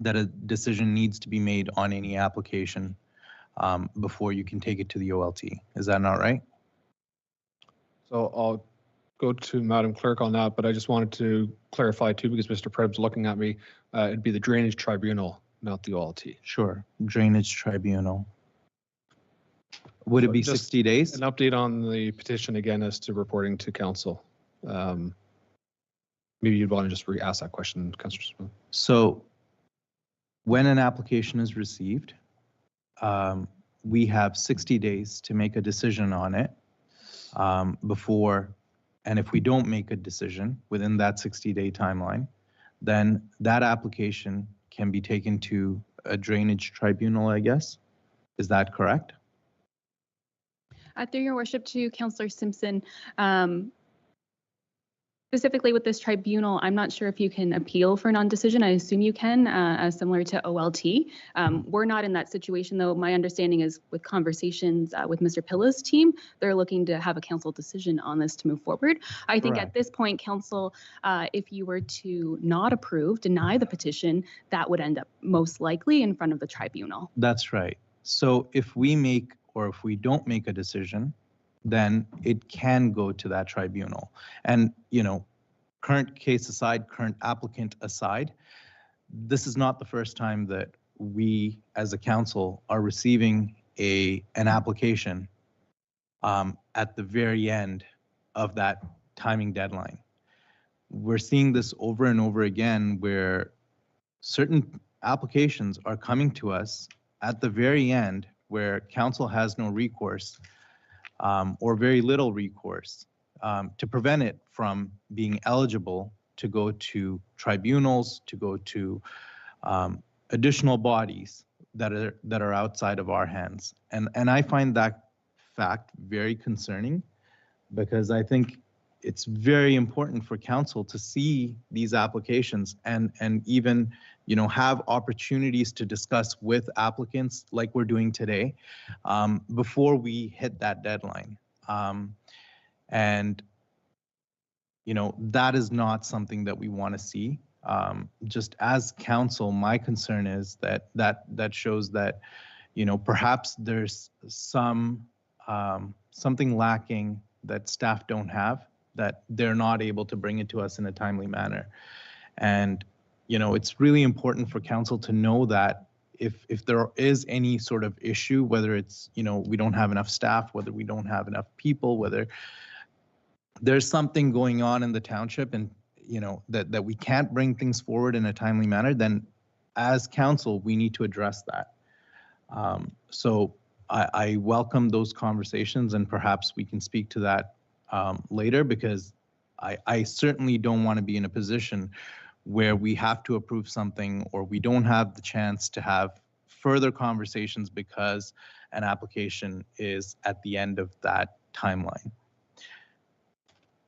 that a decision needs to be made on any application before you can take it to the OLT. Is that not right? So I'll go to Madam Clerk on that, but I just wanted to clarify too, because Mr. Preb's looking at me, it'd be the Drainage Tribunal, not the OLT. Sure, Drainage Tribunal. Would it be 60 days? An update on the petition again as to reporting to council. Maybe you'd want to just re-ask that question, Councillor Smith. So when an application is received, we have 60 days to make a decision on it before, and if we don't make a decision within that 60-day timeline, then that application can be taken to a drainage tribunal, I guess. Is that correct? Through your worship to Councillor Simpson, specifically with this tribunal, I'm not sure if you can appeal for non-decision. I assume you can, similar to OLT. We're not in that situation, though. My understanding is with conversations with Mr. Pilla's team, they're looking to have a council decision on this to move forward. I think Correct. at this point, council, if you were to not approve, deny the petition, that would end up most likely in front of the tribunal. That's right. So if we make, or if we don't make a decision, then it can go to that tribunal. And, you know, current case aside, current applicant aside, this is not the first time that we as a council are receiving an application at the very end of that timing deadline. We're seeing this over and over again where certain applications are coming to us at the very end where council has no recourse or very little recourse to prevent it from being eligible to go to tribunals, to go to additional bodies that are outside of our hands. And I find that fact very concerning, because I think it's very important for council to see these applications and even, you know, have opportunities to discuss with applicants like we're doing today before we hit that deadline. And, you know, that is not something that we want to see. Just as council, my concern is that shows that, you know, perhaps there's something lacking that staff don't have, that they're not able to bring it to us in a timely manner. And, you know, it's really important for council to know that if there is any sort of issue, whether it's, you know, we don't have enough staff, whether we don't have enough people, whether there's something going on in the township and, you know, that we can't bring things forward in a timely manner, then as council, we need to address that. So I welcome those conversations, and perhaps we can speak to that later, because I certainly don't want to be in a position where we have to approve something or we don't have the chance to have further conversations because an application is at the end of that timeline.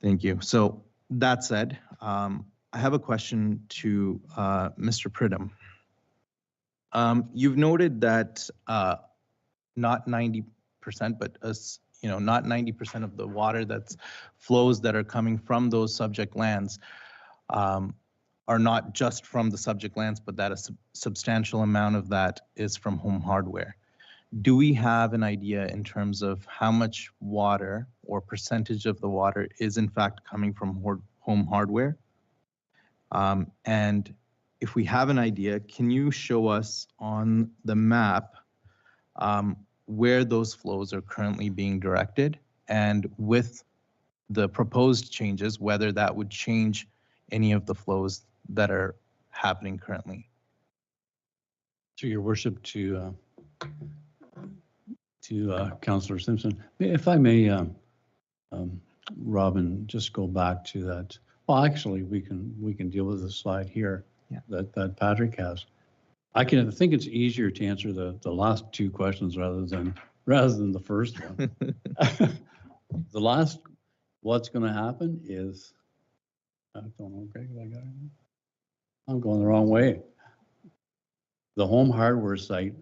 Thank you. So that said, I have a question to Mr. Pridham. You've noted that not 90%, but you know, not 90% of the water that's flows that are coming from those subject lands are not just from the subject lands, but that a substantial amount of that is from Home Hardware. Do we have an idea in terms of how much water or percentage of the water is in fact coming from Home Hardware? And if we have an idea, can you show us on the map where those flows are currently being directed, and with the proposed changes, whether that would change any of the flows that are happening currently? To your worship, to Councillor Simpson, if I may, Robin, just go back to that. Well, actually, we can deal with the slide here that Patrick has. I think it's easier to answer the last two questions rather than the first one. The last, what's going to happen is, I don't know, Greg, I got it. I'm going the wrong way. The Home Hardware site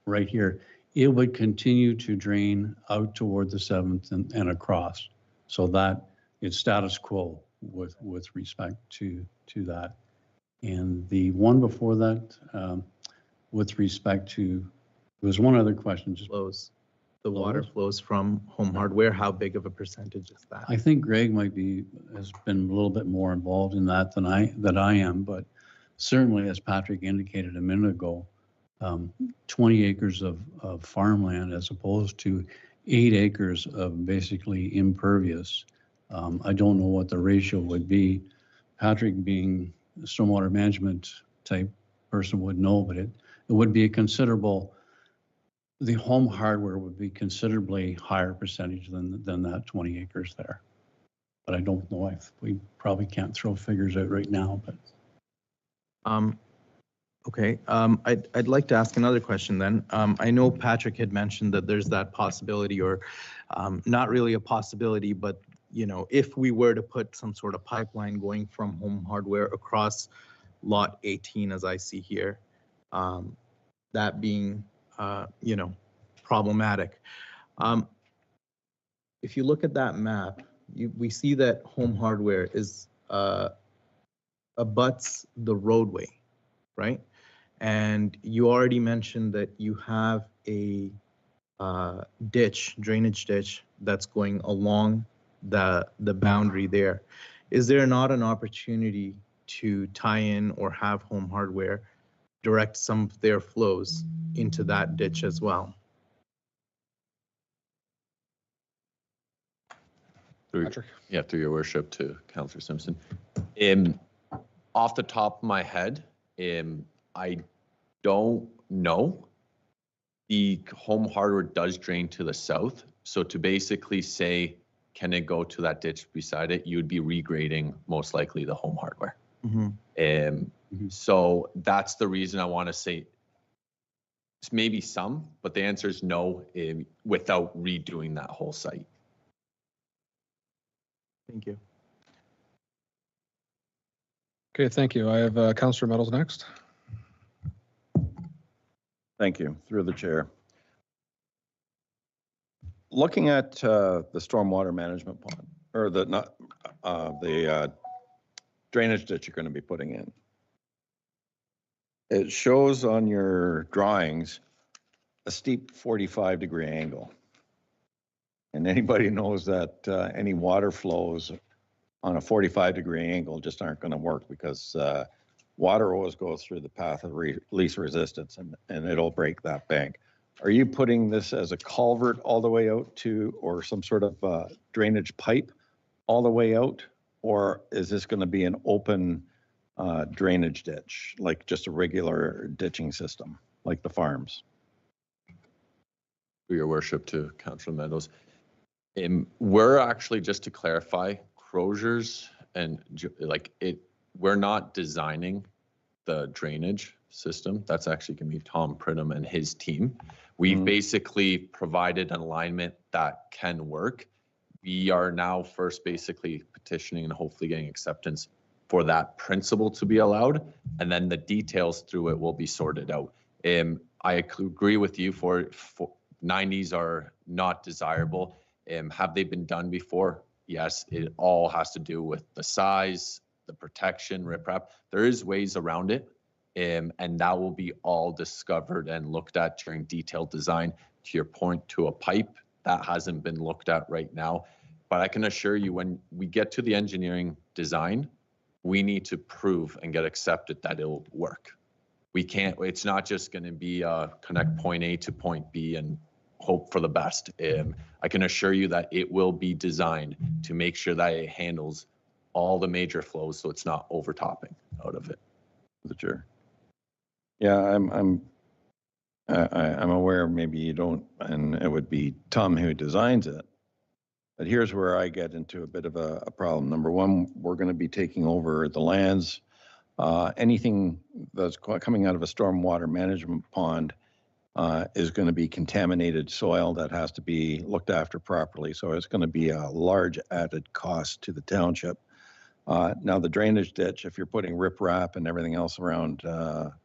right here, it would continue to drain out toward the 7th and across. So that it's status quo with respect to that. And the one before that, with respect to, there was one other question. Just flows. The water flows from Home Hardware. How big of a percentage is that? I think Greg has been a little bit more involved in that than I am, but certainly, as Patrick indicated a minute ago, 20 acres of farmland as opposed to 8 acres of basically impervious. I don't know what the ratio would be. Patrick, being a stormwater management type person, would know, but it would be a considerable The home hardware would be considerably higher percentage than that 20 acres there. But I don't know if we probably can't throw figures out right now, but. Okay, I'd like to ask another question then. I know Patrick had mentioned that there's that possibility, or not really a possibility, but you know, if we were to put some sort of pipeline going from home hardware across lot 18, as I see here, that being, you know, problematic. If you look at that map, we see that home hardware is abuts the roadway, right? And you already mentioned that you have a drainage ditch that's going along the boundary there. Is there not an opportunity to tie in or have home hardware direct some of their flows into that ditch as well? Patrick? Yeah, through your worship to Councillor Simpson. Off the top of my head, I don't know. The home hardware does drain to the south. So to basically say, can it go to that ditch beside it? You would be regrading most likely the home hardware. So that's the reason I want to say maybe some, but the answer is no, without redoing that whole site. Thank you. Okay, thank you. I have Councillor Meadows next. Thank you, through the chair. Looking at the stormwater management pond, or the drainage ditch you're going to be putting in, it shows on your drawings a steep 45-degree angle. And anybody knows that any water flows on a 45-degree angle just aren't going to work, because water always goes through the path of least resistance, and it'll break that bank. Are you putting this as a culvert all the way out to, or some sort of drainage pipe all the way out? Or is this going to be an open drainage ditch, like just a regular ditching system, like the farms? Through your worship to Councillor Meadows. We're actually, just to clarify, Croziers and we're not designing the drainage system. That's actually going to be Tom Pridham and his team. We've basically provided an alignment that can work. We are now first basically petitioning and hopefully getting acceptance for that principle to be allowed, and then the details through it will be sorted out. I agree with you, for 90s are not desirable. Have they been done before? Yes, it all has to do with the size, the protection, riprap. There is ways around it, and that will be all discovered and looked at during detailed design. To your point, to a pipe, that hasn't been looked at right now. But I can assure you, when we get to the engineering design, we need to prove and get accepted that it'll work. We can't, it's not just going to be connect point A to point B and hope for the best. I can assure you that it will be designed to make sure that it handles all the major flows, so it's not overtopping out of it. The chair. Yeah, I'm aware maybe you don't, and it would be Tom who designs it. But here's where I get into a bit of a problem. Number one, we're going to be taking over the lands. Anything that's coming out of a stormwater management pond is going to be contaminated soil that has to be looked after properly. So it's going to be a large added cost to the township. Now the drainage ditch, if you're putting riprap and everything else around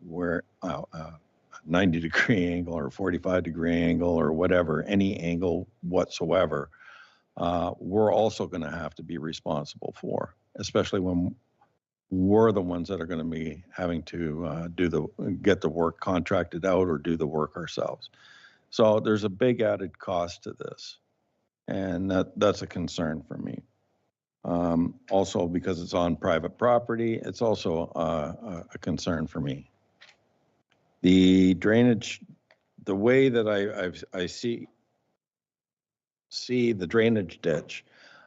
where 90-degree angle or 45-degree angle or whatever, any angle whatsoever, we're also going to have to be responsible for, especially when we're the ones that are going to be having to get the work contracted out or do the work ourselves. So there's a big added cost to this, and that's a concern for me. Also, because it's on private property, it's also a concern for me. The drainage, the way that I see the drainage ditch,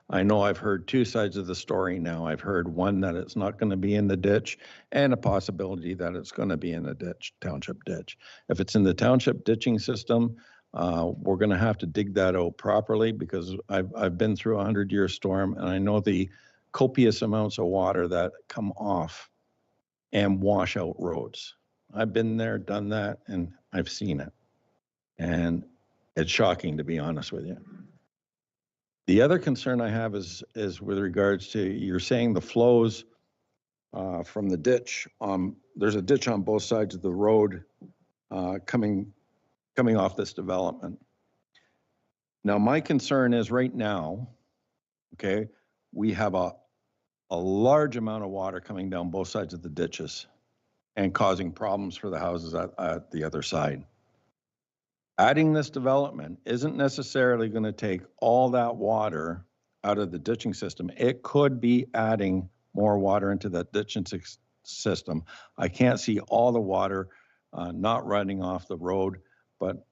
I know I've heard two sides of the story now. I've heard one that it's not going to be in the ditch, and a possibility that it's going to be in the ditch, township ditch. If it's in the township ditching system, We're going to have to dig that out properly because I've been through a 100-year storm, and I know the copious amounts of water that come off and wash out roads. I've been there, done that, and I've seen it. And it's shocking, to be honest with you. The other concern I have is with regards to, you're saying the flows from the ditch. There's a ditch on both sides of the road coming off this development. Now, my concern is right now, okay, we have a large amount of water coming down both sides of the ditches and causing problems for the houses at the other side. Adding this development isn't necessarily going to take all that water out of the ditching system. It could be adding more water into that ditching system. I can't see all the water not running off the road, but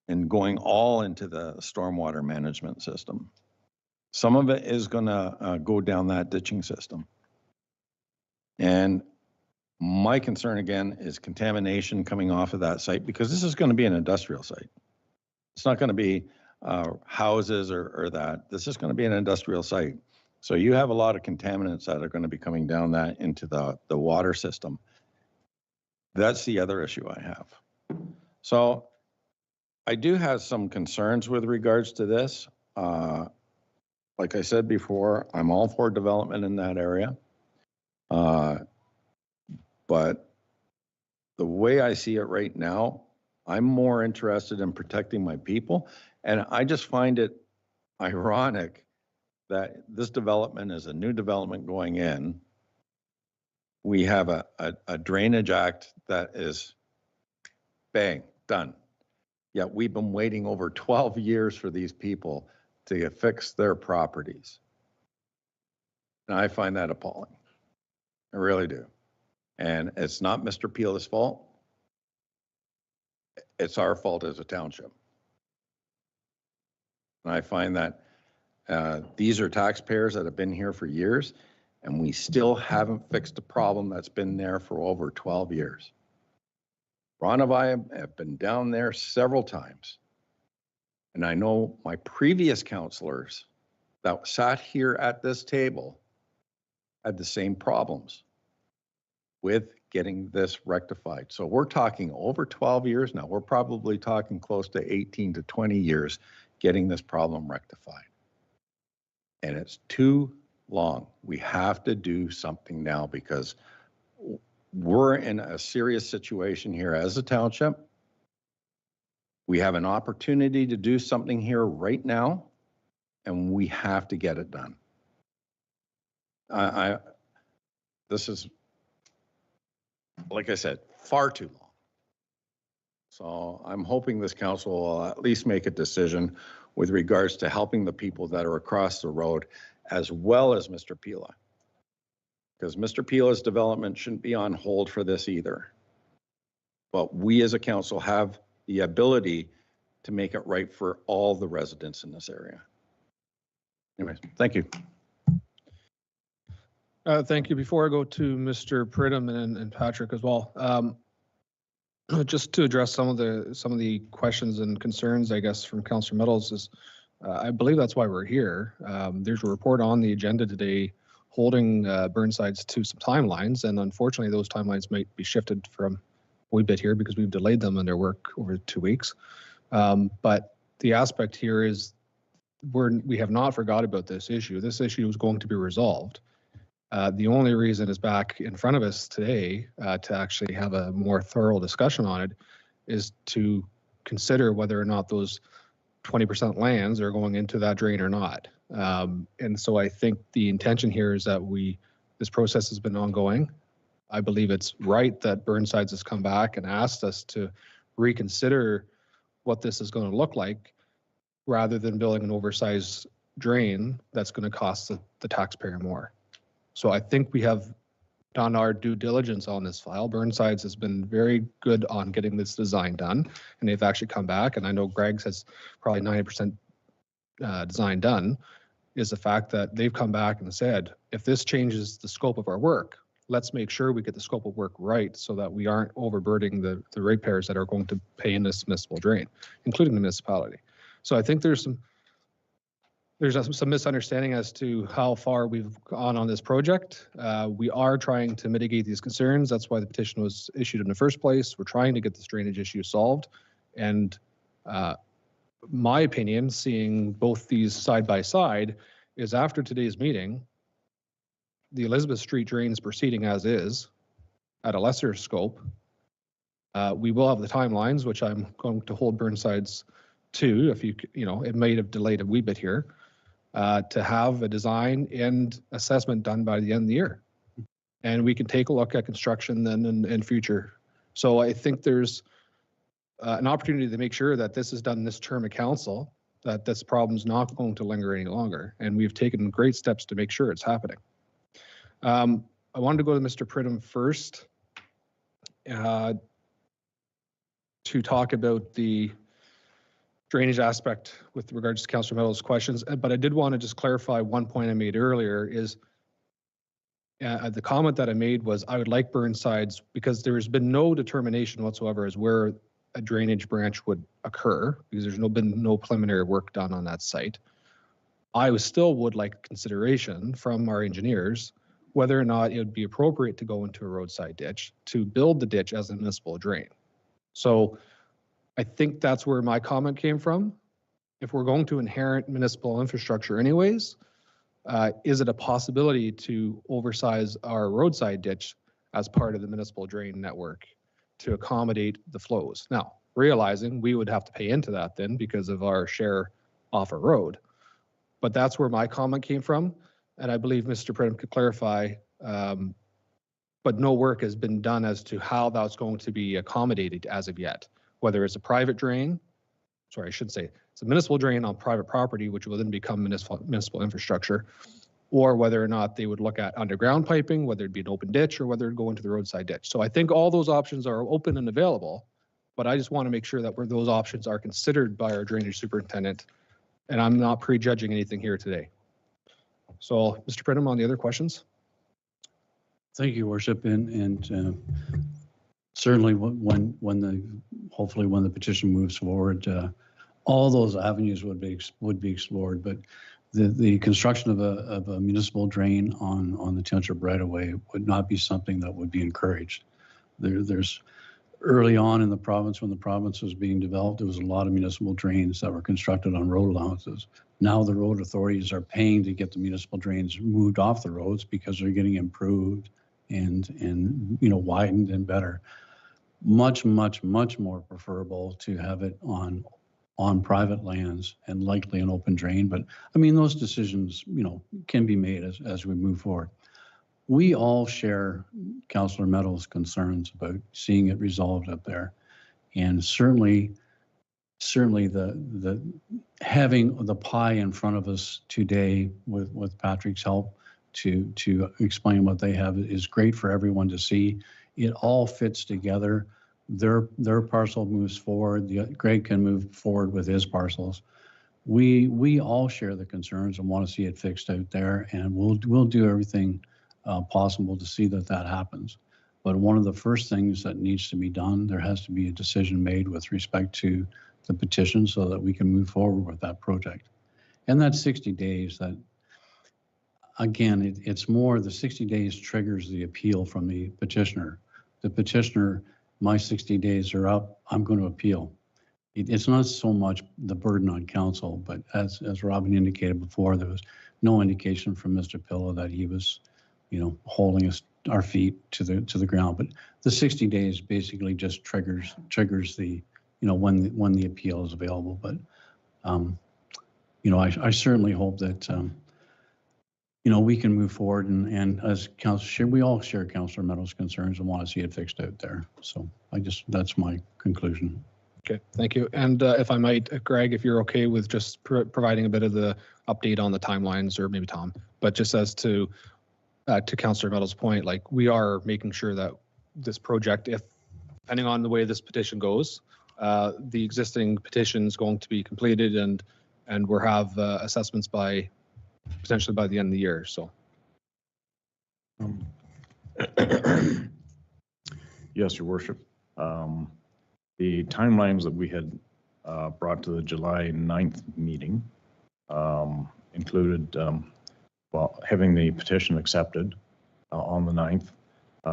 and going all into the stormwater management system. Some of it is going to go down that ditching system. And my concern again is contamination coming off of that site, because this is going to be an industrial site. It's not going to be houses or that. This is going to be an industrial site. So you have a lot of contaminants that are going to be coming down that into the water system. That's the other issue I have. So I do have some concerns with regards to this. Like I said before, I'm all for development in that area. But the way I see it right now, I'm more interested in protecting my people. And I just find it ironic that this development is a new development going in. We have a drainage act that is bang, done. Yet we've been waiting over 12 years for these people to fix their properties. And I find that appalling. I really do. And it's not Mr. Pila's fault. It's our fault as a township. And I find that these are taxpayers that have been here for years, and we still haven't fixed a problem that's been there for over 12 years. Ron and I have been down there several times. And I know my previous counselors that sat here at this table had the same problems with getting this rectified. So we're talking over 12 years now. We're probably talking close to 18 to 20 years getting this problem rectified. And it's too long. We have to do something now because we're in a serious situation here as a township. We have an opportunity to do something here right now, and we have to get it done. This is, like I said, far too long. So I'm hoping this council will at least make a decision with regards to helping the people that are across the road, as well as Mr. Pila. Because Mr. Pila's development shouldn't be on hold for this either. But we as a council have the ability to make it right for all the residents in this area. Anyways, thank you. Thank you. Before I go to Mr. Pridham and Patrick as well, just to address some of the questions and concerns, I guess, from Councillor Meadows is, I believe that's why we're here. There's a report on the agenda today holding Burnsides to some timelines, and unfortunately those timelines might be shifted from a wee bit here because we've delayed them in their work over 2 weeks. But the aspect here is we have not forgot about this issue. This issue is going to be resolved. The only reason it's back in front of us today to actually have a more thorough discussion on it is to consider whether or not those 20% lands are going into that drain or not. And so I think the intention here is that this process has been ongoing. I believe it's right that Burnsides has come back and asked us to reconsider what this is going to look like rather than building an oversized drain that's going to cost the taxpayer more. So I think we have done our due diligence on this file. Burnsides has been very good on getting this design done, and they've actually come back, and I know Greg's has probably 90% design done, is the fact that they've come back and said, if this changes the scope of our work, let's make sure we get the scope of work right so that we aren't overburdening the ratepayers that are going to pay in this municipal drain, including the municipality. So I think there's some misunderstanding as to how far we've gone on this project. We are trying to mitigate these concerns. That's why the petition was issued in the first place. We're trying to get this drainage issue solved. And my opinion, seeing both these side by side, is after today's meeting, the Elizabeth Street drain is proceeding as is at a lesser scope. We will have the timelines, which I'm going to hold Burnside's to, if you know, it may have delayed a wee bit here, to have a design and assessment done by the end of the year. And we can take a look at construction then in future. So I think there's an opportunity to make sure that this is done in this term of council, that this problem's not going to linger any longer. And we've taken great steps to make sure it's happening. I wanted to go to Mr. Pridham first to talk about the drainage aspect with regards to Councillor Meadows' questions. But I did want to just clarify one point I made earlier is the comment that I made was I would like Burnside's, because there's been no determination whatsoever as where a drainage branch would occur, because there's been no preliminary work done on that site. I still would like consideration from our engineers whether or not it would be appropriate to go into a roadside ditch to build the ditch as a municipal drain. So I think that's where my comment came from. If we're going to inherit municipal infrastructure anyways, is it a possibility to oversize our roadside ditch as part of the municipal drain network to accommodate the flows? Now, realizing we would have to pay into that then because of our share off a road. But that's where my comment came from. And I believe Mr. Pridham could clarify, but no work has been done as to how that's going to be accommodated as of yet. Whether it's a private drain, sorry, I should say, it's a municipal drain on private property, which will then become municipal infrastructure, or whether or not they would look at underground piping, whether it be an open ditch or whether it go into the roadside ditch. So I think all those options are open and available, but I just want to make sure that those options are considered by our drainage superintendent, and I'm not prejudging anything here today. So, Mr. Pridham, on the other questions? Thank you, Worship, and certainly hopefully when the petition moves forward, all those avenues would be explored. But the construction of a municipal drain on the township right of way would not be something that would be encouraged. There's early on in the province, when the province was being developed, there was a lot of municipal drains that were constructed on road allowances. Now the road authorities are paying to get the municipal drains moved off the roads because they're getting improved and widened and better. Much more preferable to have it on private lands and likely an open drain. But I mean, those decisions, can be made as we move forward. We all share Councillor Meadows' concerns about seeing it resolved up there. And certainly the having the pie in front of us today with Patrick's help to explain what they have is great for everyone to see. It all fits together. Their parcel moves forward. Greg can move forward with his parcels. We all share the concerns and want to see it fixed out there, and we'll do everything possible to see that happens. But one of the first things that needs to be done, there has to be a decision made with respect to the petition so that we can move forward with that project. And that 60 days, that again, it's more the 60 days triggers the appeal from the petitioner. The petitioner, my 60 days are up, I'm going to appeal. It's not so much the burden on council, but as Robin indicated before, there was no indication from Mr. Pillow that he was holding our feet to the ground. But the 60 days basically just triggers the, when the appeal is available. But, I certainly hope that, we can move forward and as council, we all share Councillor Meadows' concerns and want to see it fixed out there. So that's my conclusion. Okay, thank you. And if I might, Greg, if you're okay with just providing a bit of the update on the timelines, or maybe Tom, but just as to Councillor Meadows' point, like we are making sure that this project, if depending on the way this petition goes, the existing petition is going to be completed and we'll have assessments potentially by the end of the year. So Yes, Your Worship. The timelines that we had brought to the July 9th meeting included, well, having the petition accepted on the 9th.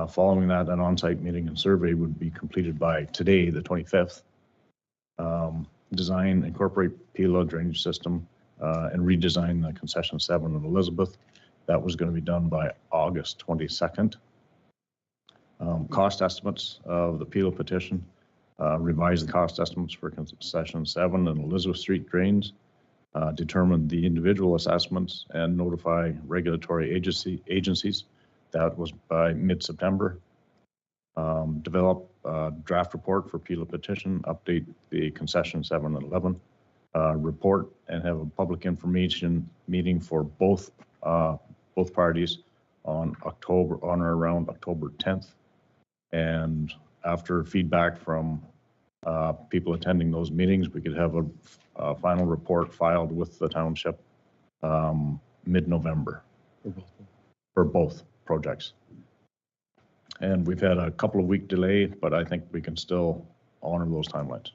Following that, an on-site meeting and survey would be completed by today, the 25th. Design, incorporate Pila drainage system, and redesign the concession 7 of Elizabeth. That was going to be done by August 22nd. Cost estimates of the Pila petition, revise the cost estimates for concession 7 and Elizabeth Street drains, determine the individual assessments and notify regulatory agencies. That was by mid-September. Develop a draft report for Pila petition, update the concession 7 and 11, report and have a public information meeting for both parties on or around October 10th. And after feedback from people attending those meetings, we could have a final report filed with the township mid-November for both projects. And we've had a couple of week delay, but I think we can still honor those timelines.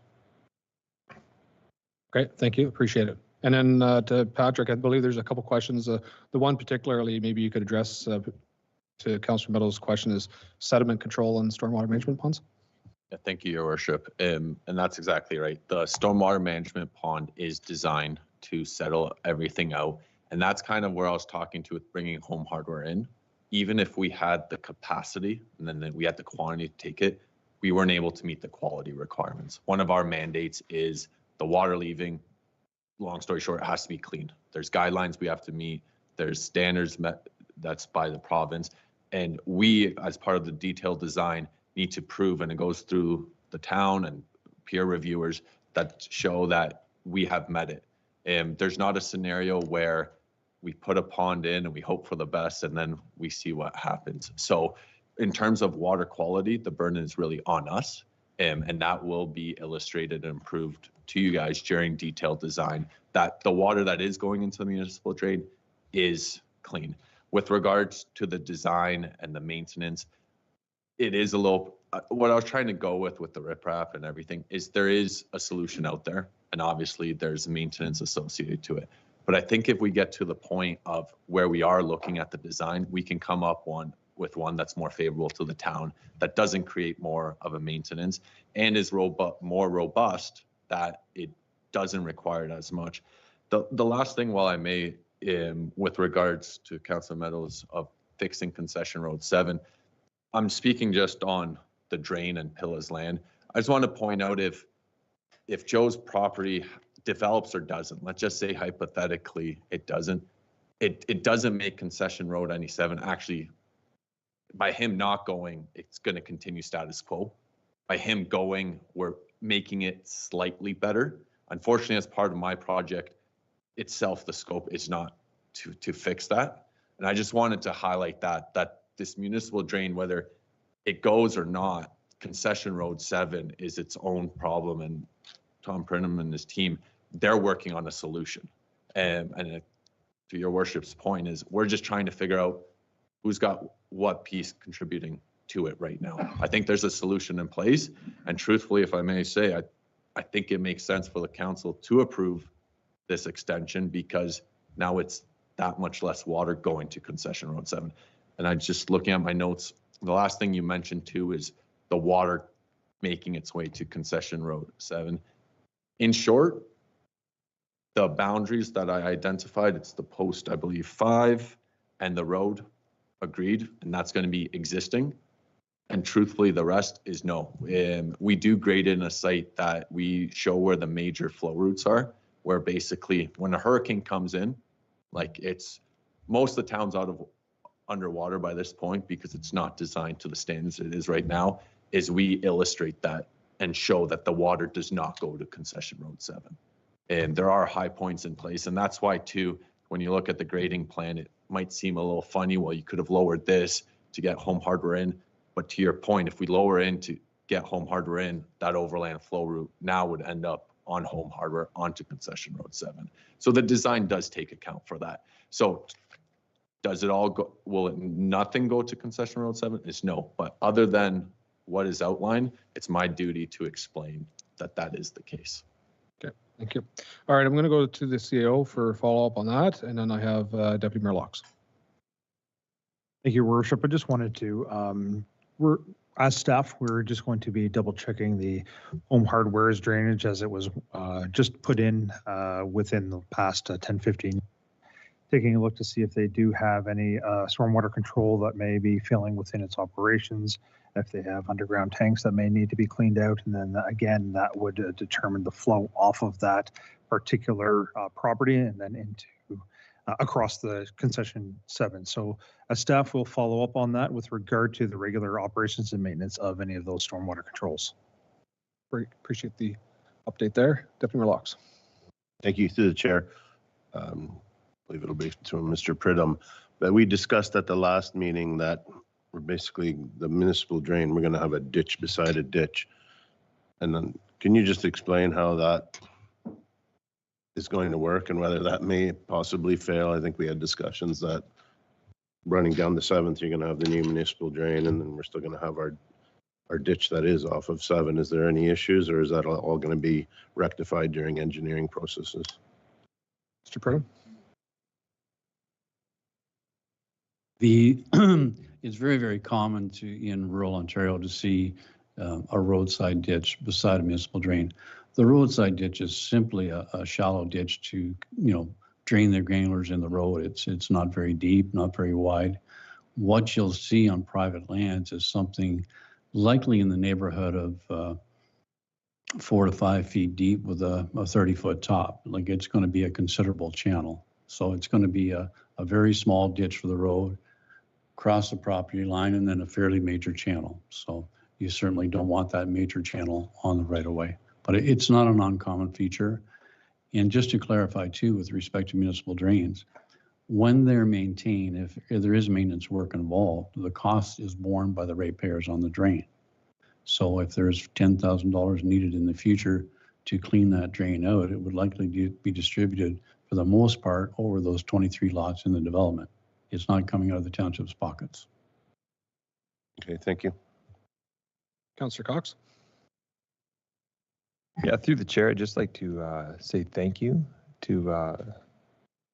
Great, thank you, appreciate it. And then to Patrick, I believe there's a couple questions. The one particularly maybe you could address to Councillor Meadows' question is sediment control and stormwater management ponds. Yeah, thank you, Your Worship. And that's exactly right. The stormwater management pond is designed to settle everything out. And that's kind of where I was talking to with bringing home hardware in. Even if we had the capacity and then we had the quantity to take it, we weren't able to meet the quality requirements. One of our mandates is the water leaving, long story short, it has to be clean. There's guidelines we have to meet. There's standards met that's by the province. And we, as part of the detailed design, need to prove, and it goes through the town and peer reviewers that show that we have met it. And there's not a scenario where we put a pond in and we hope for the best and then we see what happens. So in terms of water quality, the burden is really on us. And that will be illustrated and improved to you guys during detailed design, that the water that is going into the municipal drain is clean. With regards to the design and the maintenance, it is a little, what I was trying to go with the riprap and everything is there is a solution out there. And obviously there's maintenance associated to it. But I think if we get to the point of where we are looking at the design, we can come up with one that's more favorable to the town, that doesn't create more of a maintenance and is more robust, that it doesn't require it as much. The last thing, while I may, with regards to Councilor Meadows of fixing Concession Road 7, I'm speaking just on the drain and Pilla's land. I just want to point out if Joe's property develops or doesn't, let's just say hypothetically it doesn't, it doesn't make Concession Road 97 actually, by him not going, it's going to continue status quo. By him going, we're making it slightly better. Unfortunately, as part of my project itself, the scope is not to fix that. And I just wanted to highlight that this municipal drain, whether it goes or not, Concession Road 7 is its own problem. And Tom Prinham and his team, they're working on a solution. And to your worship's point is we're just trying to figure out who's got what piece contributing to it right now. I think there's a solution in place. And truthfully, if I may say, I think it makes sense for the council to approve this extension because now it's that much less water going to Concession Road 7. And I'm just looking at my notes. The last thing you mentioned too is the water making its way to Concession Road 7. In short, the boundaries that I identified, it's the post, I believe, 5 and the road, agreed, and that's going to be existing. And truthfully, the rest is no. We do grade in a site that we show where the major flow routes are, where basically when a hurricane comes in, like it's most of the town's out of underwater by this point because it's not designed to the standards it is right now, is we illustrate that and show that the water does not go to Concession Road 7. And there are high points in place. And that's why too, when you look at the grading plan, it might seem a little funny. Well, you could have lowered this to get home hardware in. But to your point, if we lower in to get home hardware in, that overland flow route now would end up on home hardware onto Concession Road 7. So the design does take account for that. So Does it all go, will it nothing go to concession road 7? It's no, but other than what is outlined, it's my duty to explain that that is the case. Okay, thank you. All right, I'm going to go to the CAO for follow-up on that, and then I have Deputy Mayor Laux. Thank you, Your Worship. I just wanted to, as staff, we're just going to be double checking the Home Hardware's drainage as it was just put in within the past 10, 15. Taking a look to see if they do have any stormwater control that may be failing within its operations, if they have underground tanks that may need to be cleaned out. And then again, that would determine the flow off of that particular property and then into across the concession 7. So staff will follow up on that with regard to the regular operations and maintenance of any of those stormwater controls. Great, appreciate the update there. Deputy Mayor Laux. Thank you through the chair. I believe it'll be to Mr. Pridham, but we discussed at the last meeting that we're basically the municipal drain, we're going to have a ditch beside a ditch. And then can you just explain how that is going to work and whether that may possibly fail? I think we had discussions that running down the 7th, you're going to have the new municipal drain, and then we're still going to have our ditch that is off of 7. Is there any issues, or is that all going to be rectified during engineering processes? Mr. Pridham. It's very, very common in rural Ontario to see a roadside ditch beside a municipal drain. The roadside ditch is simply a shallow ditch to, drain the granulars in the road. It's not very deep, not very wide. What you'll see on private lands is something likely in the neighborhood of 4 to 5 feet deep with a 30-foot top. Like, it's going to be a considerable channel. So it's going to be a very small ditch for the road, cross the property line, and then a fairly major channel. So you certainly don't want that major channel on the right of way. But it's not an uncommon feature. And just to clarify too, with respect to municipal drains, when they're maintained, if there is maintenance work involved, the cost is borne by the ratepayers on the drain. So if there's $10,000 needed in the future to clean that drain out, it would likely be distributed for the most part over those 23 lots in the development. It's not coming out of the township's pockets. Okay, thank you. Councillor Cox. Yeah, through the chair, I'd just like to say thank you to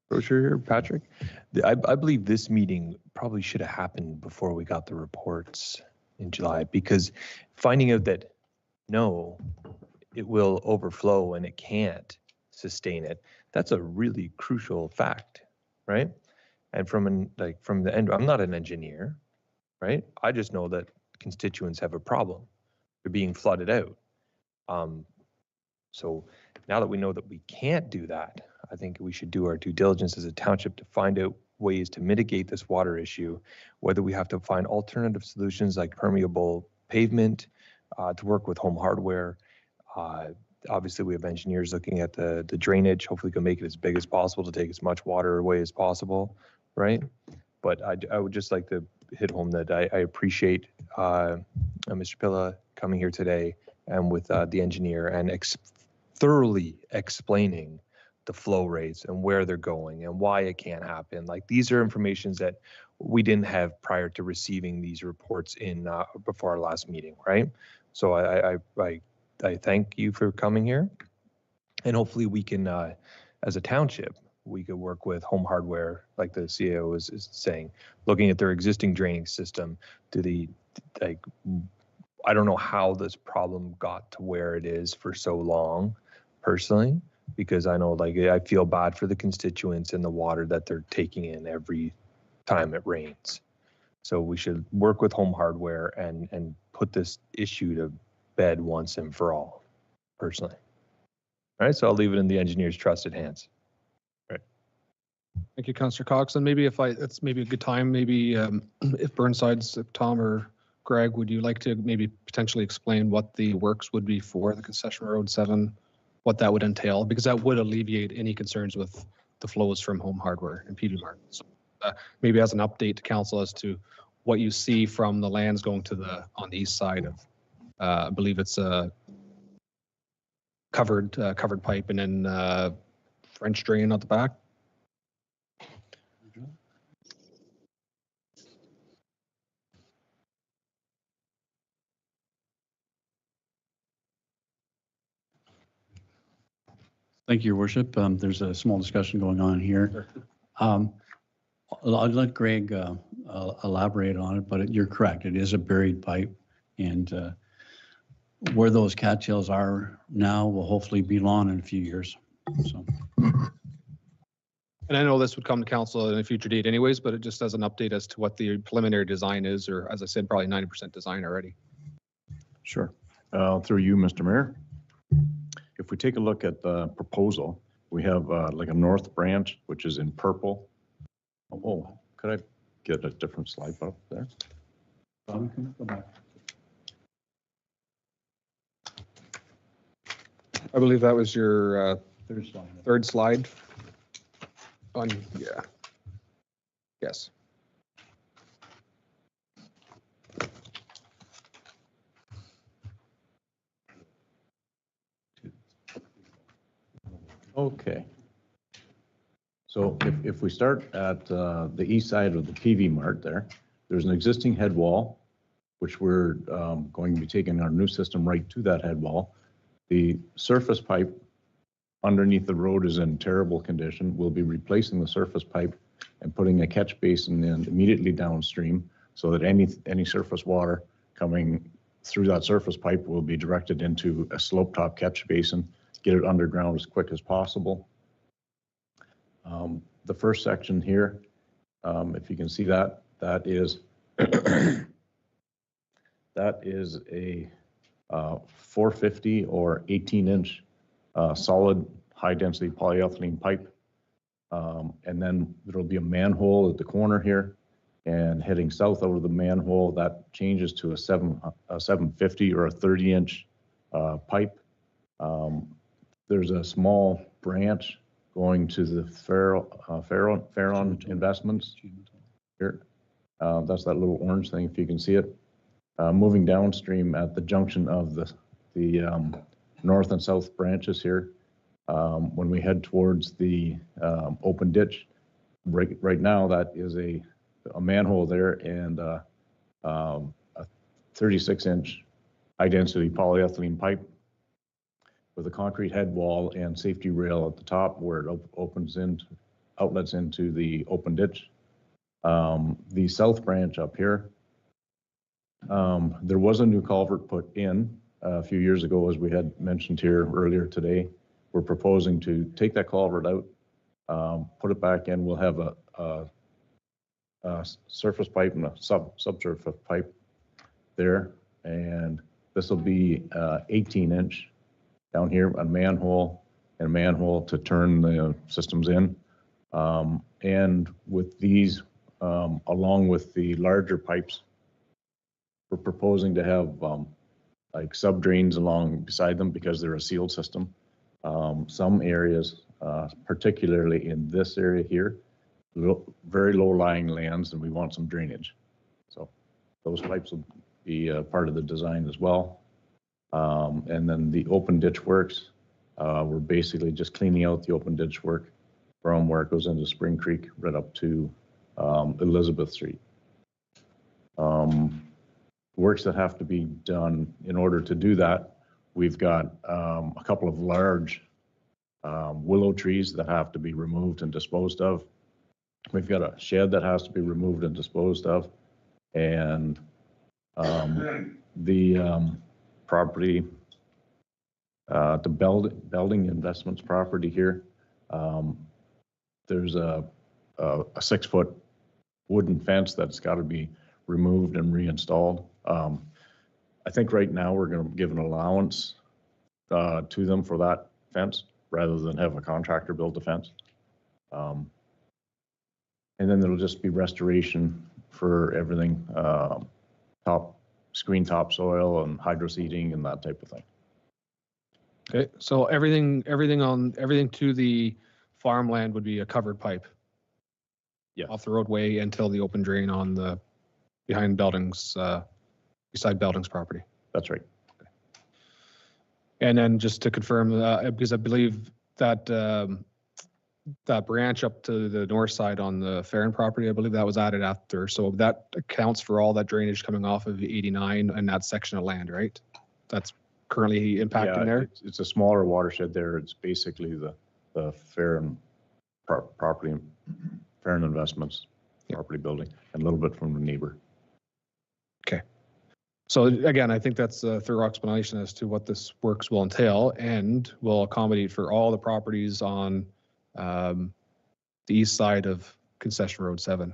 Rocher here, Patrick. I believe this meeting probably should have happened before we got the reports in July, because finding out that no, it will overflow and it can't sustain it, that's a really crucial fact, right? And from the end, I'm not an engineer, right? I just know that constituents have a problem. They're being flooded out. So now that we know that we can't do that, I think we should do our due diligence as a township to find out ways to mitigate this water issue, whether we have to find alternative solutions like permeable pavement, to work with Home Hardware. Obviously, we have engineers looking at the drainage. Hopefully, we can make it as big as possible to take as much water away as possible, right? But I would just like to hit home that I appreciate Mr. Pilla coming here today and with the engineer and thoroughly explaining the flow rates and where they're going and why it can't happen. Like, these are informations that we didn't have prior to receiving these reports in before our last meeting, right? So I thank you for coming here, and hopefully we can, as a township, we could work with Home Hardware, like the CEO is saying, looking at their existing draining system to I don't know how this problem got to where it is for so long, personally, because I know, I feel bad for the constituents and the water that they're taking in every time it rains. So we should work with Home Hardware and put this issue to bed once and for all, personally. All right, so I'll leave it in the engineer's trusted hands. All right. Thank you, Councillor Cox. And maybe it's maybe a good time, maybe if Burnside's, if Tom or Greg, would you like to maybe potentially explain what the works would be for the concession road 7, what that would entail? Because that would alleviate any concerns with the flows from Home Hardware and PB Martin. So maybe as an update to council as to what you see from the lands going to on the east side of, I believe it's a covered pipe and then French drain at the back. Thank you, Your Worship. There's a small discussion going on here. I'll let Greg elaborate on it, but you're correct. It is a buried pipe, and where those cattails are now will hopefully be lawn in a few years. So, And I know this would come to council in a future date anyways, but it just as an update as to what the preliminary design is, or as I said, probably 90% design already. Sure. Through you, Mr. Mayor. If we take a look at the proposal, we have like a north branch, which is in purple. Oh, could I get a different slide up there? Go back. I believe that was your Third slide. third slide. On, yeah. Yes. Okay. So if we start at the east side of the PV Mart there, there's an existing head wall, which we're going to be taking our new system right to that head wall. The surface pipe underneath the road is in terrible condition. We'll be replacing the surface pipe and putting a catch basin in immediately downstream so that any surface water coming through that surface pipe will be directed into a slope top catch basin, get it underground as quick as possible. The first section here, if you can see that, that is that is a 450 or 18-inch solid high-density polyethylene pipe. And then there'll be a manhole at the corner here, and heading south over the manhole, that changes to a 750 or a 30-inch pipe. There's a small branch going to the Farron Investments here. That's that little orange thing, if you can see it. Moving downstream at the junction of the north and south branches here, when we head towards the open ditch, right now that is a manhole there and a 36-inch high-density polyethylene pipe with a concrete head wall and safety rail at the top where it outlets into the open ditch. The south branch up here, there was a new culvert put in a few years ago, as we had mentioned here earlier today. We're proposing to take that culvert out, put it back in. We'll have a surface pipe and a subsurface pipe there, and this will be 18-inch down here, a manhole to turn the systems in. And with these, along with the larger pipes, we're proposing to have like sub drains along beside them because they're a sealed system. Some areas, particularly in this area here, very low lying lands, and we want some drainage. So those pipes will be part of the design as well. And then the open ditch works, we're basically just cleaning out the open ditch work from where it goes into Spring Creek right up to Elizabeth Street. Works that have to be done in order to do that, we've got a couple of large willow trees that have to be removed and disposed of. We've got a shed that has to be removed and disposed of. And the property, the Belding Investments property here, there's a 6-foot wooden fence that's got to be removed and reinstalled. I think right now we're going to give an allowance to them for that fence rather than have a contractor build the fence. And then there'll just be restoration for everything, screen topsoil and hydro seeding and that type of thing. Okay, so everything to the farmland would be a covered pipe. Yeah. Off the roadway until the open drain on the behind Belding's, beside Belding's property. That's right. Okay. And then just to confirm, because I believe that that branch up to the north side on the Farron property, I believe that was added after. So that accounts for all that drainage coming off of 89 and that section of land, right? That's currently impacting Yeah, there? it's a smaller watershed there. It's basically the fair and property, fair and investments, property building, and a little bit from the neighbor. Okay. So again, I think that's a thorough explanation as to what this works will entail and will accommodate for all the properties on the east side of Concession Road 7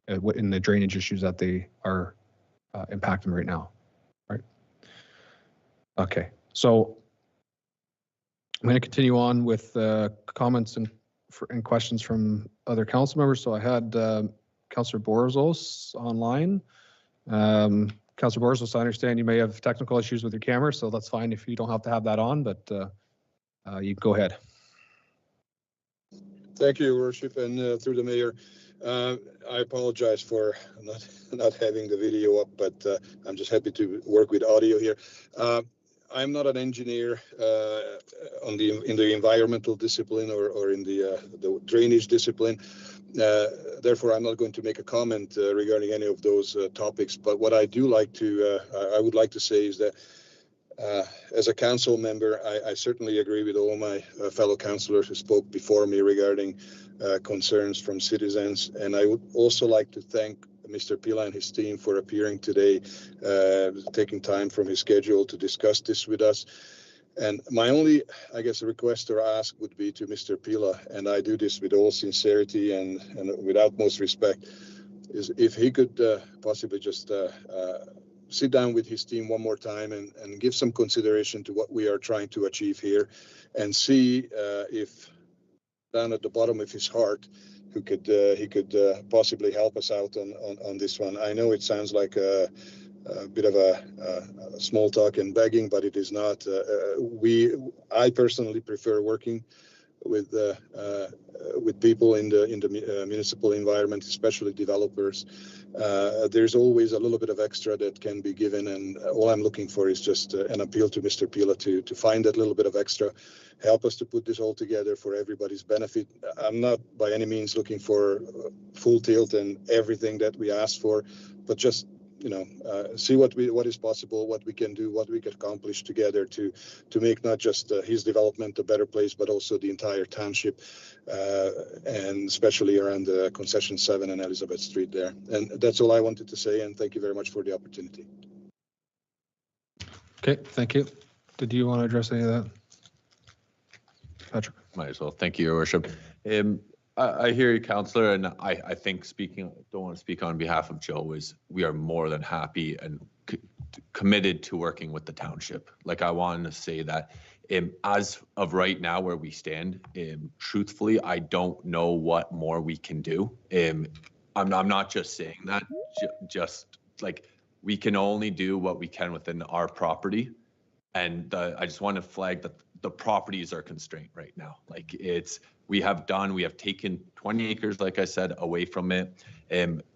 in the drainage issues that they are impacting right now, right? Okay, so I'm going to continue on with comments and questions from other council members. So I had Councillor Borzos online. Councillor Borzos, I understand you may have technical issues with your camera, so that's fine if you don't have to have that on, but you go ahead. Thank you, Your Worship, and through the mayor. I apologize for not having the video up, but I'm just happy to work with audio here. I'm not an engineer in the environmental discipline or in the drainage discipline. Therefore, I'm not going to make a comment regarding any of those topics. But what I do like to, I would like to say is that as a council member, I certainly agree with all my fellow councillors who spoke before me regarding concerns from citizens. And I would also like to thank Mr. Pila and his team for appearing today, taking time from his schedule to discuss this with us. And my only, I guess, request or ask would be to Mr. Pila, and I do this with all sincerity and with utmost respect, is if he could possibly just sit down with his team one more time and give some consideration to what we are trying to achieve here, and see if down at the bottom of his heart he could possibly help us out on this one. I know it sounds like a bit of a small talk and begging, but it is not. I personally prefer working with people in the municipal environment, especially developers. There's always a little bit of extra that can be given, and all I'm looking for is just an appeal to Mr. Pila to find that little bit of extra, help us to put this all together for everybody's benefit. I'm not by any means looking for full tilt and everything that we asked for, but just see what is possible, what we can do, what we can accomplish together to make not just his development a better place, but also the entire township, and especially around the Concession 7 and Elizabeth Street there. And that's all I wanted to say, and thank you very much for the opportunity. Okay, thank you. Did you want to address any of that? Patrick? Might as well. Thank you, Your Worship. I hear you, Councillor, and I think don't want to speak on behalf of Joe, we are more than happy and committed to working with the township. Like, I wanted to say that as of right now where we stand, truthfully, I don't know what more we can do. I'm not just saying that, just like we can only do what we can within our property. And I just want to flag that the properties are constrained right now. Like, we have taken 20 acres, like I said, away from it.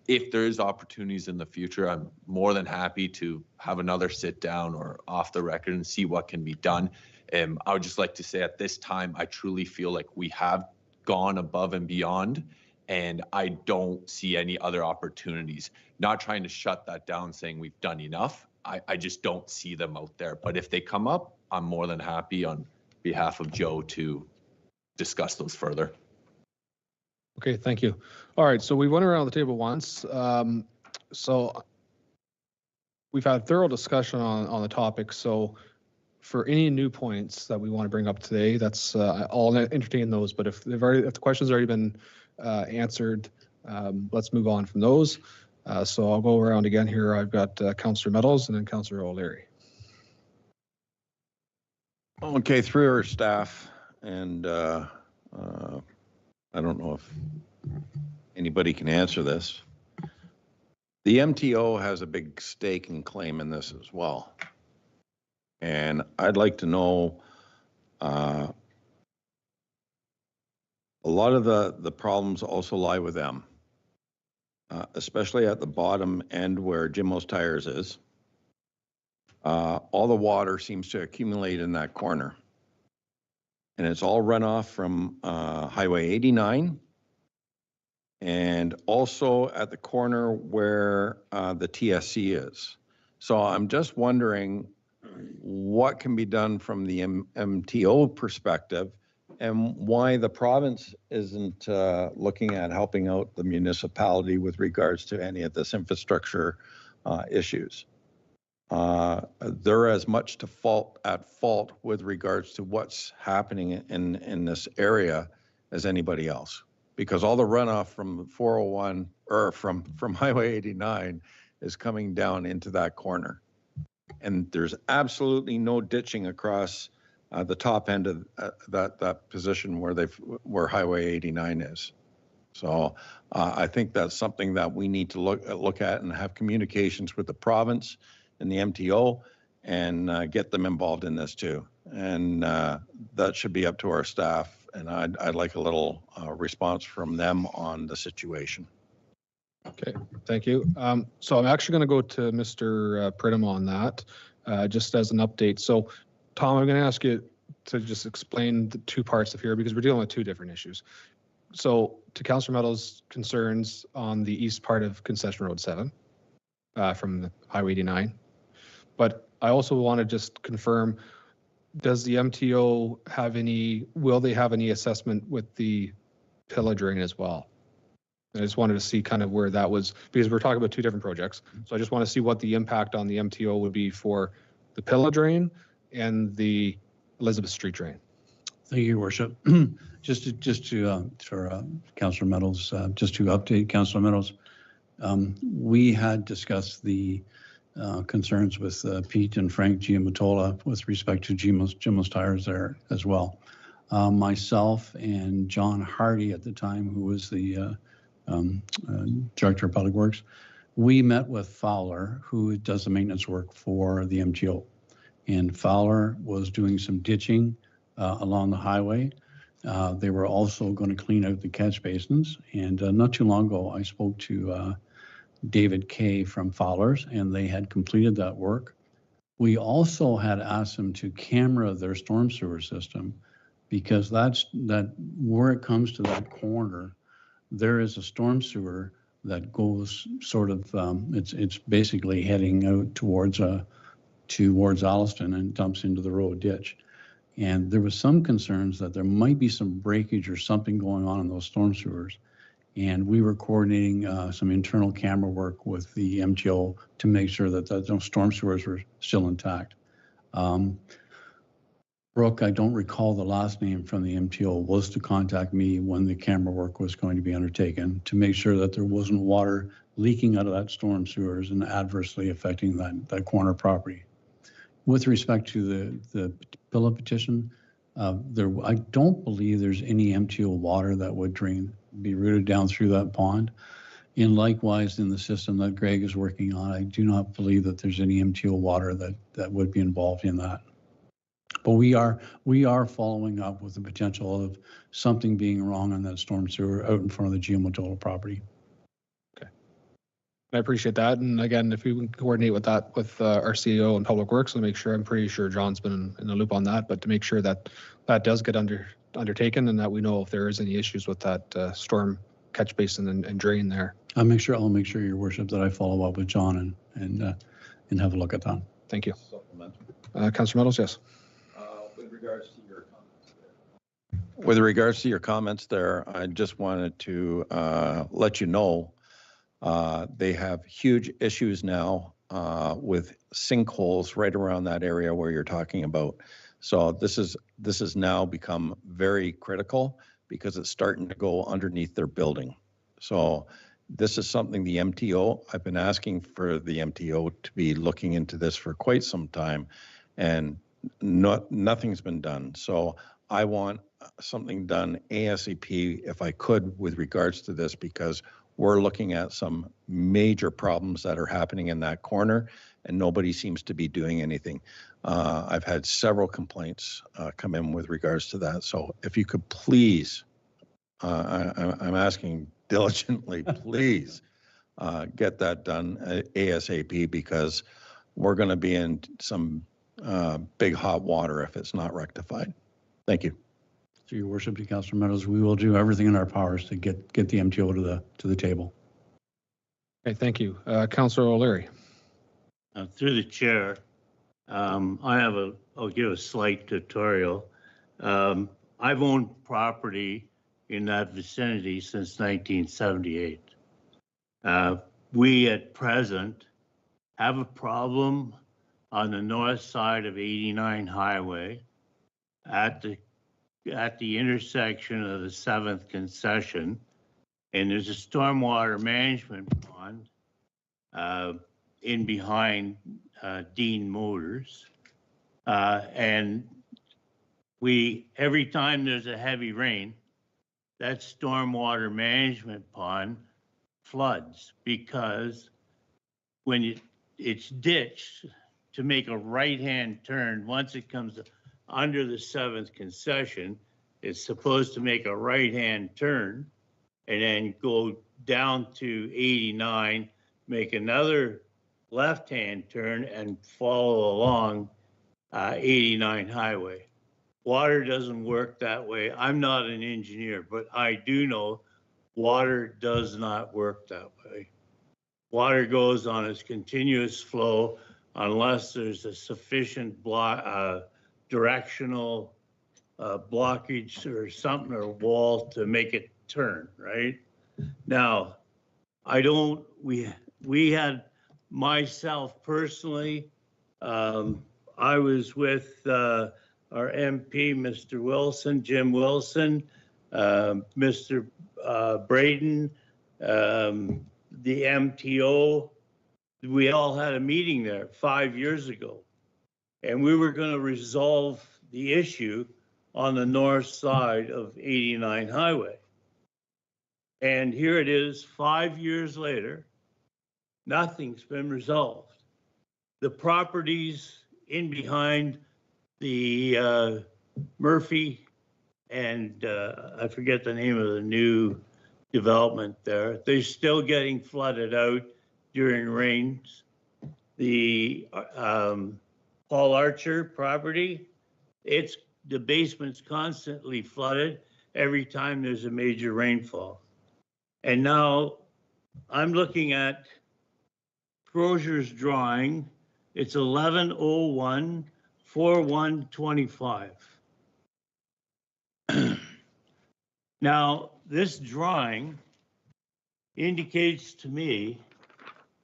If there is opportunities in the future, I'm more than happy to have another sit down or off the record and see what can be done. I would just like to say at this time, I truly feel like we have gone above and beyond, and I don't see any other opportunities. Not trying to shut that down, saying we've done enough. I just don't see them out there. But if they come up, I'm more than happy on behalf of Joe to discuss those further. Okay, thank you. All right, so we went around the table once. So we've had thorough discussion on the topic. So for any new points that we want to bring up today, that's I'll entertain those. But if the questions have already been answered, let's move on from those. So I'll go around again here. I've got Councillor Meadows and then Councillor O'Leary. Okay, through our staff, and I don't know if anybody can answer this. The MTO has a big stake and claim in this as well. And I'd like to know, a lot of the problems also lie with them, especially at the bottom end where Jimmo's Tires is. All the water seems to accumulate in that corner. And it's all runoff from Highway 89 and also at the corner where the TSC is. So I'm just wondering, what can be done from the MTO perspective, and why the province isn't looking at helping out the municipality with regards to any of this infrastructure issues. They're as much at fault with regards to what's happening in this area as anybody else, because all the runoff from 401 or from Highway 89 is coming down into that corner. And there's absolutely no ditching across the top end of that position where Highway 89 is. So I think that's something that we need to look at and have communications with the province and the MTO and get them involved in this too. And that should be up to our staff. And I'd like a little response from them on the situation. Okay, thank you. So I'm actually going to go to Mr. Pridham on that, just as an update. So Tom, I'm going to ask you to just explain the two parts of here because we're dealing with two different issues. So to Councillor Meadows' concerns on the east part of Concession Road 7 from the Highway 89. But I also want to just confirm, does the MTO will they have any assessment with the Pilla drain as well? I just wanted to see kind of where that was, because we're talking about two different projects. So I just want to see what the impact on the MTO would be for the Pilla drain and the Elizabeth Street drain. Thank you, Your Worship. just to for Councillor Meadows, just to update Councillor Meadows, we had discussed the concerns with Pete and Frank Giamatola with respect to Jim's tires there as well. Myself and John Hardy at the time, who was the Director of Public Works, we met with Fowler, who does the maintenance work for the MTO. And Fowler was doing some ditching along the highway. They were also going to clean out the catch basins. And not too long ago, I spoke to David Kay from Fowler's, and they had completed that work. We also had asked them to camera their storm sewer system, because that where it comes to that corner, there is a storm sewer that goes sort of, it's basically heading out towards Alliston and dumps into the road ditch. And there was some concerns that there might be some breakage or something going on in those storm sewers. And we were coordinating some internal camera work with the MTO to make sure that those storm sewers were still intact. Brooke, I don't recall the last name from the MTO, was to contact me when the camera work was going to be undertaken to make sure that there wasn't water leaking out of that storm sewers and adversely affecting that corner property. With respect to the Pilla petition, I don't believe there's any MTO water that would be routed down through that pond. And likewise, in the system that Greg is working on, I do not believe that there's any MTO water that would be involved in that. But we are following up with the potential of something being wrong on that storm sewer out in front of the Giamatola property. Okay, I appreciate that. And again, if we can coordinate with that with our CEO and Public Works, to make sure, I'm pretty sure John's been in the loop on that, but to make sure that that does get undertaken and that we know if there is any issues with that storm catch basin and drain there. I'll make sure, Your Worship, that I follow up with John and have a look at that. Thank you. Councillor Meadows, yes. With regards to your comments there, I just wanted to let you know they have huge issues now with sinkholes right around that area where you're talking about. So this has now become very critical because it's starting to go underneath their building. So this is something the MTO, I've been asking for the MTO to be looking into this for quite some time, and nothing's been done. So I want something done ASAP if I could with regards to this, because we're looking at some major problems that are happening in that corner and nobody seems to be doing anything. I've had several complaints come in with regards to that. So if you could please, I'm asking diligently, please get that done ASAP, because we're going to be in some big hot water if it's not rectified. Thank you. Through Your Worship, to Councillor Meadows, we will do everything in our powers to get the MTO to the table. Okay, thank you. Councillor O'Leary. Through the chair, I'll give a slight tutorial. I've owned property in that vicinity since 1978. We at present have a problem on the north side of 89 Highway at the intersection of the 7th concession, and there's a stormwater management pond in behind Dean Motors. And every time there's a heavy rain, that stormwater management pond floods, because when it's ditched to make a right-hand turn, once it comes under the 7th concession, it's supposed to make a right-hand turn and then go down to 89, make another left-hand turn and follow along 89 Highway. Water doesn't work that way. I'm not an engineer, but I do know water does not work that way. Water goes on its continuous flow unless there's a sufficient directional blockage or something, or wall to make it turn, right? Now, we had, myself personally, I was with our MP, Mr. Wilson, Jim Wilson, Mr. Braden, the MTO. We all had a meeting there 5 years ago, and we were going to resolve the issue on the north side of 89 Highway. And here it is 5 years later, nothing's been resolved. The properties in behind the Murphy and I forget the name of the new development there, they're still getting flooded out during rains. The Paul Archer property, the basement's constantly flooded every time there's a major rainfall. And now I'm looking at Crozier's drawing. It's 11/01/4125. Now, this drawing indicates to me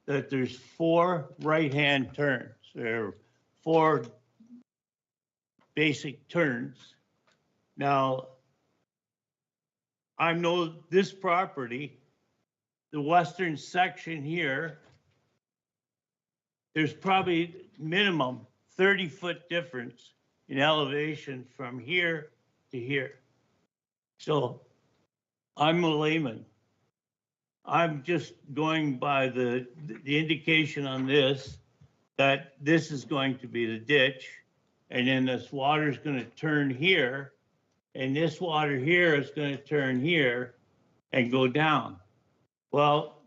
that there's 4 right-hand turns. There are 4 basic turns. Now, I know this property, the western section here, there's probably minimum 30-foot difference in elevation from here to here. So I'm a layman. I'm just going by the indication on this, that this is going to be the ditch, and then this water is going to turn here, and this water here is going to turn here and go down. Well,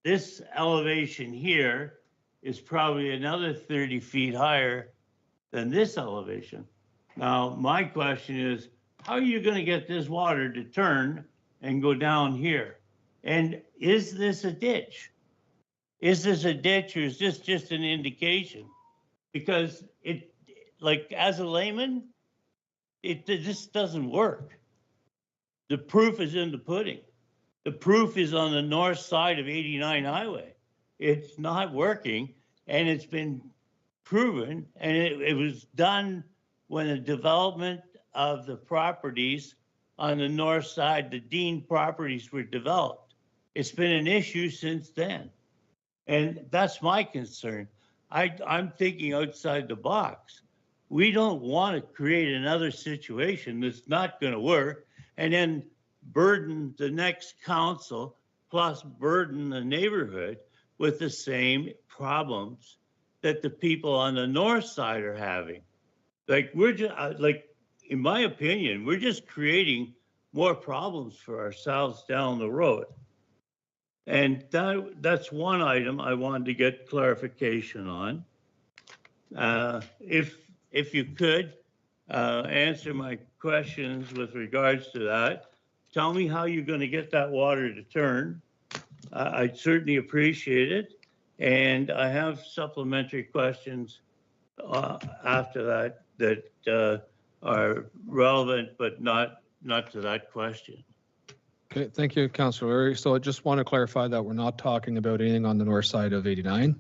this elevation here is probably another 30 feet higher than this elevation. Now, my question is, how are you going to get this water to turn and go down here? And is this a ditch? Is this a ditch, or is this just an indication? Because it, like, as a layman, this doesn't work. The proof is in the pudding. The proof is on the north side of 89 Highway. It's not working, and it's been proven, and it was done when the development of the properties on the north side, the Dean properties, were developed. It's been an issue since then. And that's my concern. I'm thinking outside the box. We don't want to create another situation that's not going to work and then burden the next council, plus burden the neighborhood with the same problems that the people on the north side are having. Like, we're just, like, in my opinion, we're just creating more problems for ourselves down the road. And that's one item I wanted to get clarification on. If you could answer my questions with regards to that, tell me how you're going to get that water to turn. I'd certainly appreciate it. And I have supplementary questions after that are relevant, but not to that question. Okay, thank you, Councillor O'Leary. So I just want to clarify that we're not talking about anything on the north side of 89.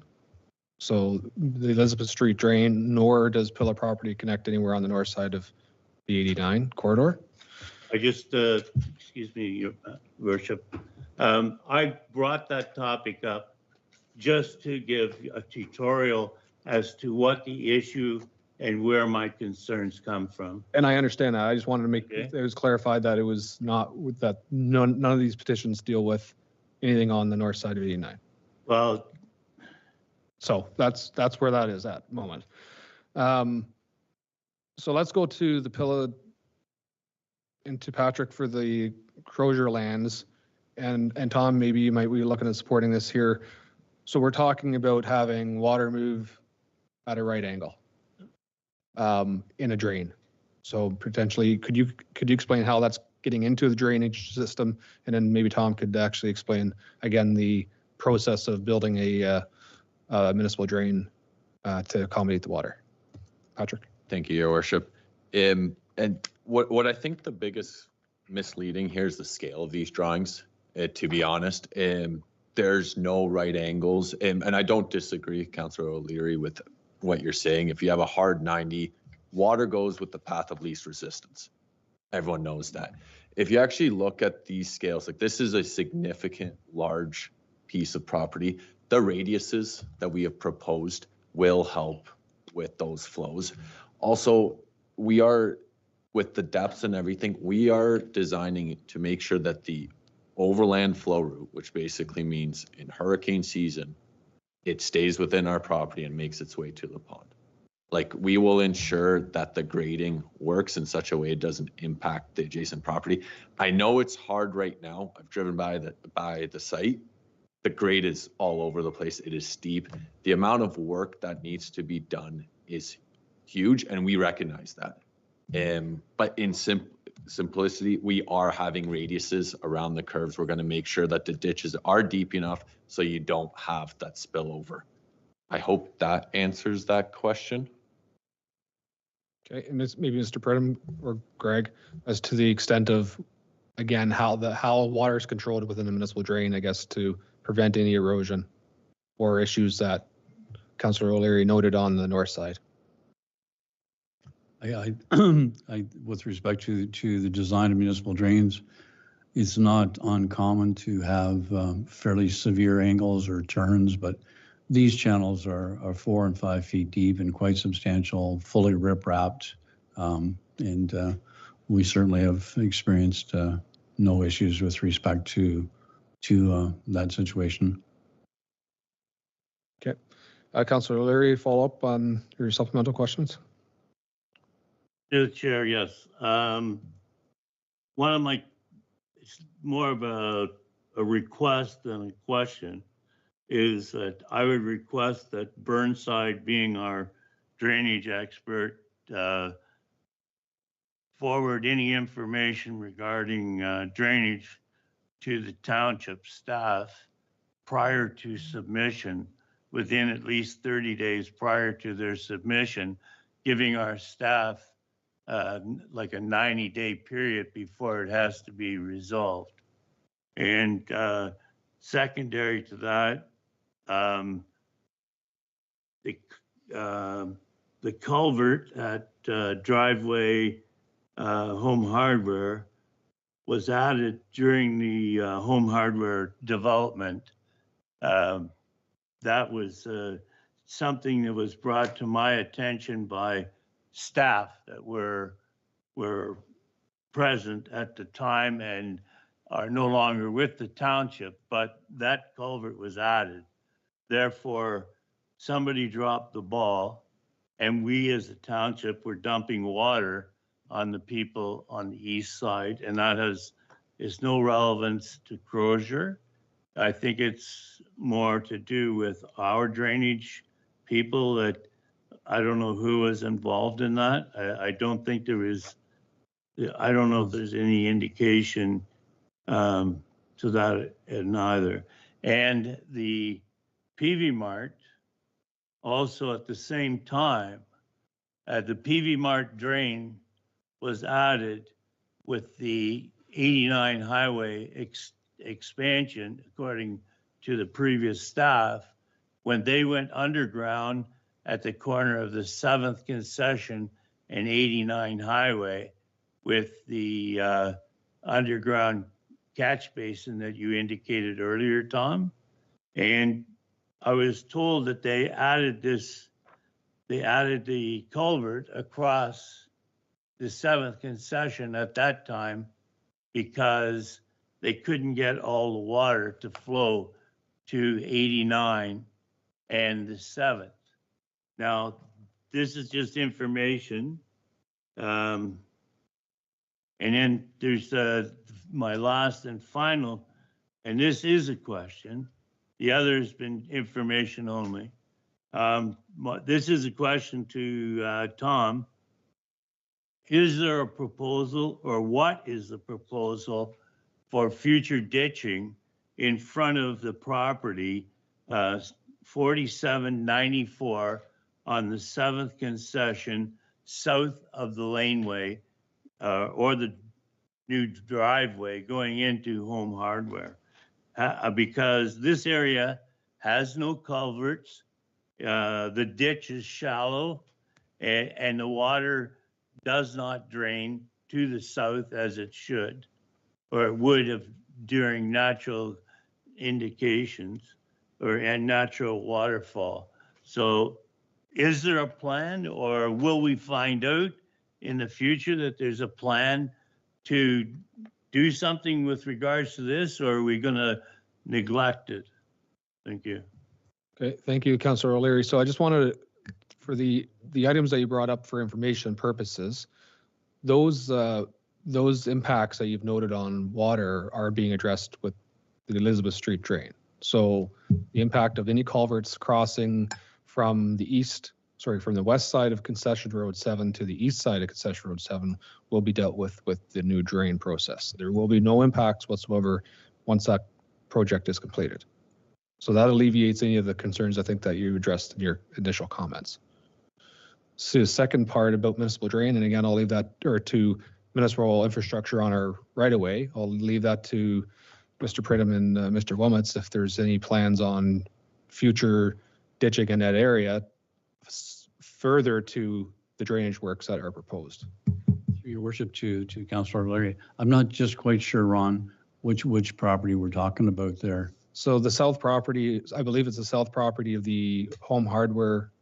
So the Elizabeth Street drain, nor does Pillar property connect anywhere on the north side of the 89 corridor. I just, excuse me, Your Worship. I brought that topic up just to give a tutorial as to what the issue and where my concerns come from. And I understand that. I just wanted to make Okay. it was clarified that it was not with that. None of these petitions deal with anything on the north side of 89. Well, So that's where that is at the moment. So let's go to the Pilla and to Patrick for the Crozier lands. And Tom, maybe you might be looking at supporting this here. So we're talking about having water move at a right angle in a drain. So potentially, could you explain how that's getting into the drainage system? And then maybe Tom could actually explain again the process of building a municipal drain to accommodate the water. Patrick. Thank you, Your Worship. And what I think the biggest misleading here is the scale of these drawings, to be honest. There's no right angles. And I don't disagree, Councillor O'Leary, with what you're saying. If you have a hard 90, water goes with the path of least resistance. Everyone knows that. If you actually look at these scales, like this is a significant, large piece of property. The radiuses that we have proposed will help with those flows. Also, we are, with the depths and everything, we are designing it to make sure that the overland flow route, which basically means in hurricane season, it stays within our property and makes its way to the pond. Like, we will ensure that the grading works in such a way it doesn't impact the adjacent property. I know it's hard right now. I've driven by the site. The grade is all over the place. It is steep. The amount of work that needs to be done is huge, and we recognize that. But in simplicity, we are having radiuses around the curves. We're going to make sure that the ditches are deep enough so you don't have that spillover. I hope that answers that question. Okay, and maybe Mr. Pridham or Greg, as to the extent of, again, how water is controlled within the municipal drain, I guess, to prevent any erosion or issues that Councillor O'Leary noted on the north side. I with respect to the design of municipal drains, it's not uncommon to have fairly severe angles or turns, but these channels are 4 and 5 feet deep and quite substantial, fully rip-wrapped, and we certainly have experienced no issues with respect to that situation. Okay. Councillor O'Leary, follow up on your supplemental questions? To the chair, yes. One of my, it's more of a request than a question, is that I would request that Burnside, being our drainage expert, forward any information regarding drainage to the township staff prior to submission, within at least 30 days prior to their submission, giving our staff like a 90-day period before it has to be resolved. And secondary to that, the culvert at driveway Home Hardware was added during the Home Hardware development. That was something that was brought to my attention by staff that were present at the time and are no longer with the township, but that culvert was added. Therefore, somebody dropped the ball, and we as a township were dumping water on the people on the east side, and that is no relevance to Crozier. I think it's more to do with our drainage people that I don't know who was involved in that. I don't think there is, I don't know if there's any indication to that neither. And the PV Mart also at the same time the PV Mart drain was added with the 89 highway expansion, according to the previous staff, when they went underground at the corner of the 7th concession and 89 highway with the underground catch basin that you indicated earlier, Tom. And I was told that they added the culvert across the 7th concession at that time because they couldn't get all the water to flow to 89 and the 7th. Now, this is just information. And then there's my last and final, and this is a question. The other has been information only. This is a question to Tom. Is there a proposal, or what is the proposal for future ditching in front of the property 4794 on the 7th concession south of the laneway or the new driveway going into Home Hardware? Because this area has no culverts, the ditch is shallow, and the water does not drain to the south as it should, or it would have during natural indications and natural waterfall. So is there a plan, or will we find out in the future that there's a plan to do something with regards to this, or are we going to neglect it? Thank you. Okay, thank you, Councillor O'Leary. So I just wanted to, for the items that you brought up for information purposes, those impacts that you've noted on water are being addressed with the Elizabeth Street drain. So the impact of any culverts crossing from the west side of Concession Road 7 to the east side of Concession Road 7 will be dealt with the new drain process. There will be no impacts whatsoever once that project is completed. So that alleviates any of the concerns I think that you addressed in your initial comments. So the second part about municipal drain, and again, I'll leave that, or to municipal infrastructure on our right of way. I'll leave that to Mr. Pridham and Mr. Wometz if there's any plans on future ditching in that area further to the drainage works that are proposed. Through your worship, to Councillor O'Leary, I'm not just quite sure, Ron, which property we're talking about there. So the south property, I believe it's the south property of the Home Hardware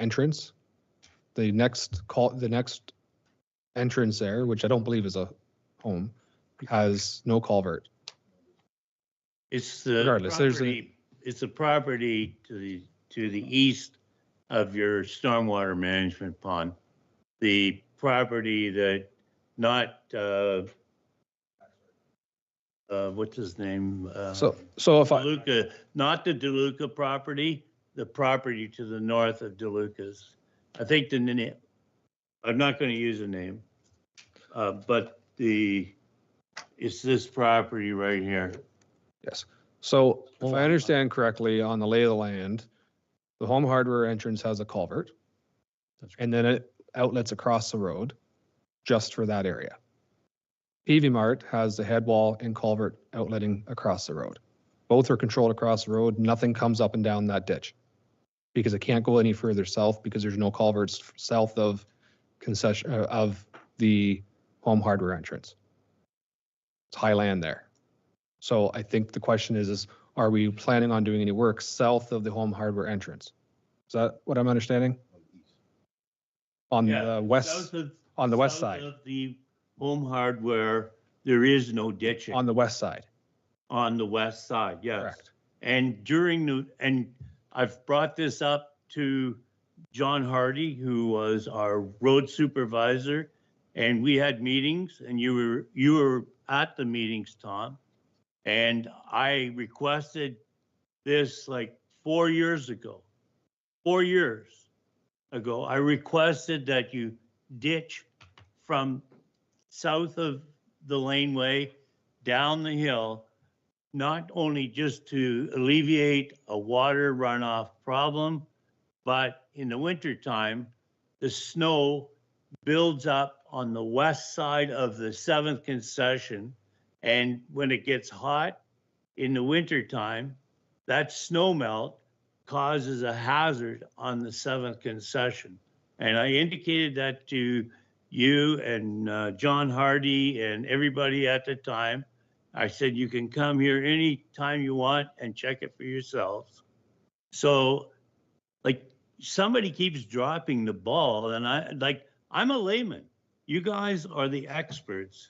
entrance. The next entrance there, which I don't believe is a home, has no culvert. It's the Regardless, property, it's a property to the east of your stormwater management pond. The property that not what's his name? So if I DeLuca, not the DeLuca property, the property to the north of DeLuca's. I think the name, I'm not going to use a name, but it's this property right here. Yes. So if I understand correctly, on the lay of the land, the Home Hardware entrance has a culvert. And then it outlets across the road just for that area. PV Mart has the head wall and culvert outletting across the road. Both are controlled across the road. Nothing comes up and down that ditch because it can't go any further south because there's no culverts south of the Home Hardware entrance. It's high land there. So I think the question is are we planning on doing any work south of the Home Hardware entrance? Is that what I'm understanding? On the west, on the west side. South of the Home Hardware, there is no ditching. On the west side. On the west side, yes. Correct. And I've brought this up to John Hardy, who was our road supervisor, and we had meetings, and you were at the meetings, Tom. And I requested this like 4 years ago. 4 years ago, I requested that you ditch from south of the laneway down the hill, not only just to alleviate a water runoff problem, but in the wintertime, the snow builds up on the west side of the 7th concession. And when it gets hot in the wintertime, that snow melt causes a hazard on the 7th concession. And I indicated that to you and John Hardy and everybody at the time. I said, you can come here anytime you want and check it for yourselves. So like somebody keeps dropping the ball, and I'm a layman. You guys are the experts.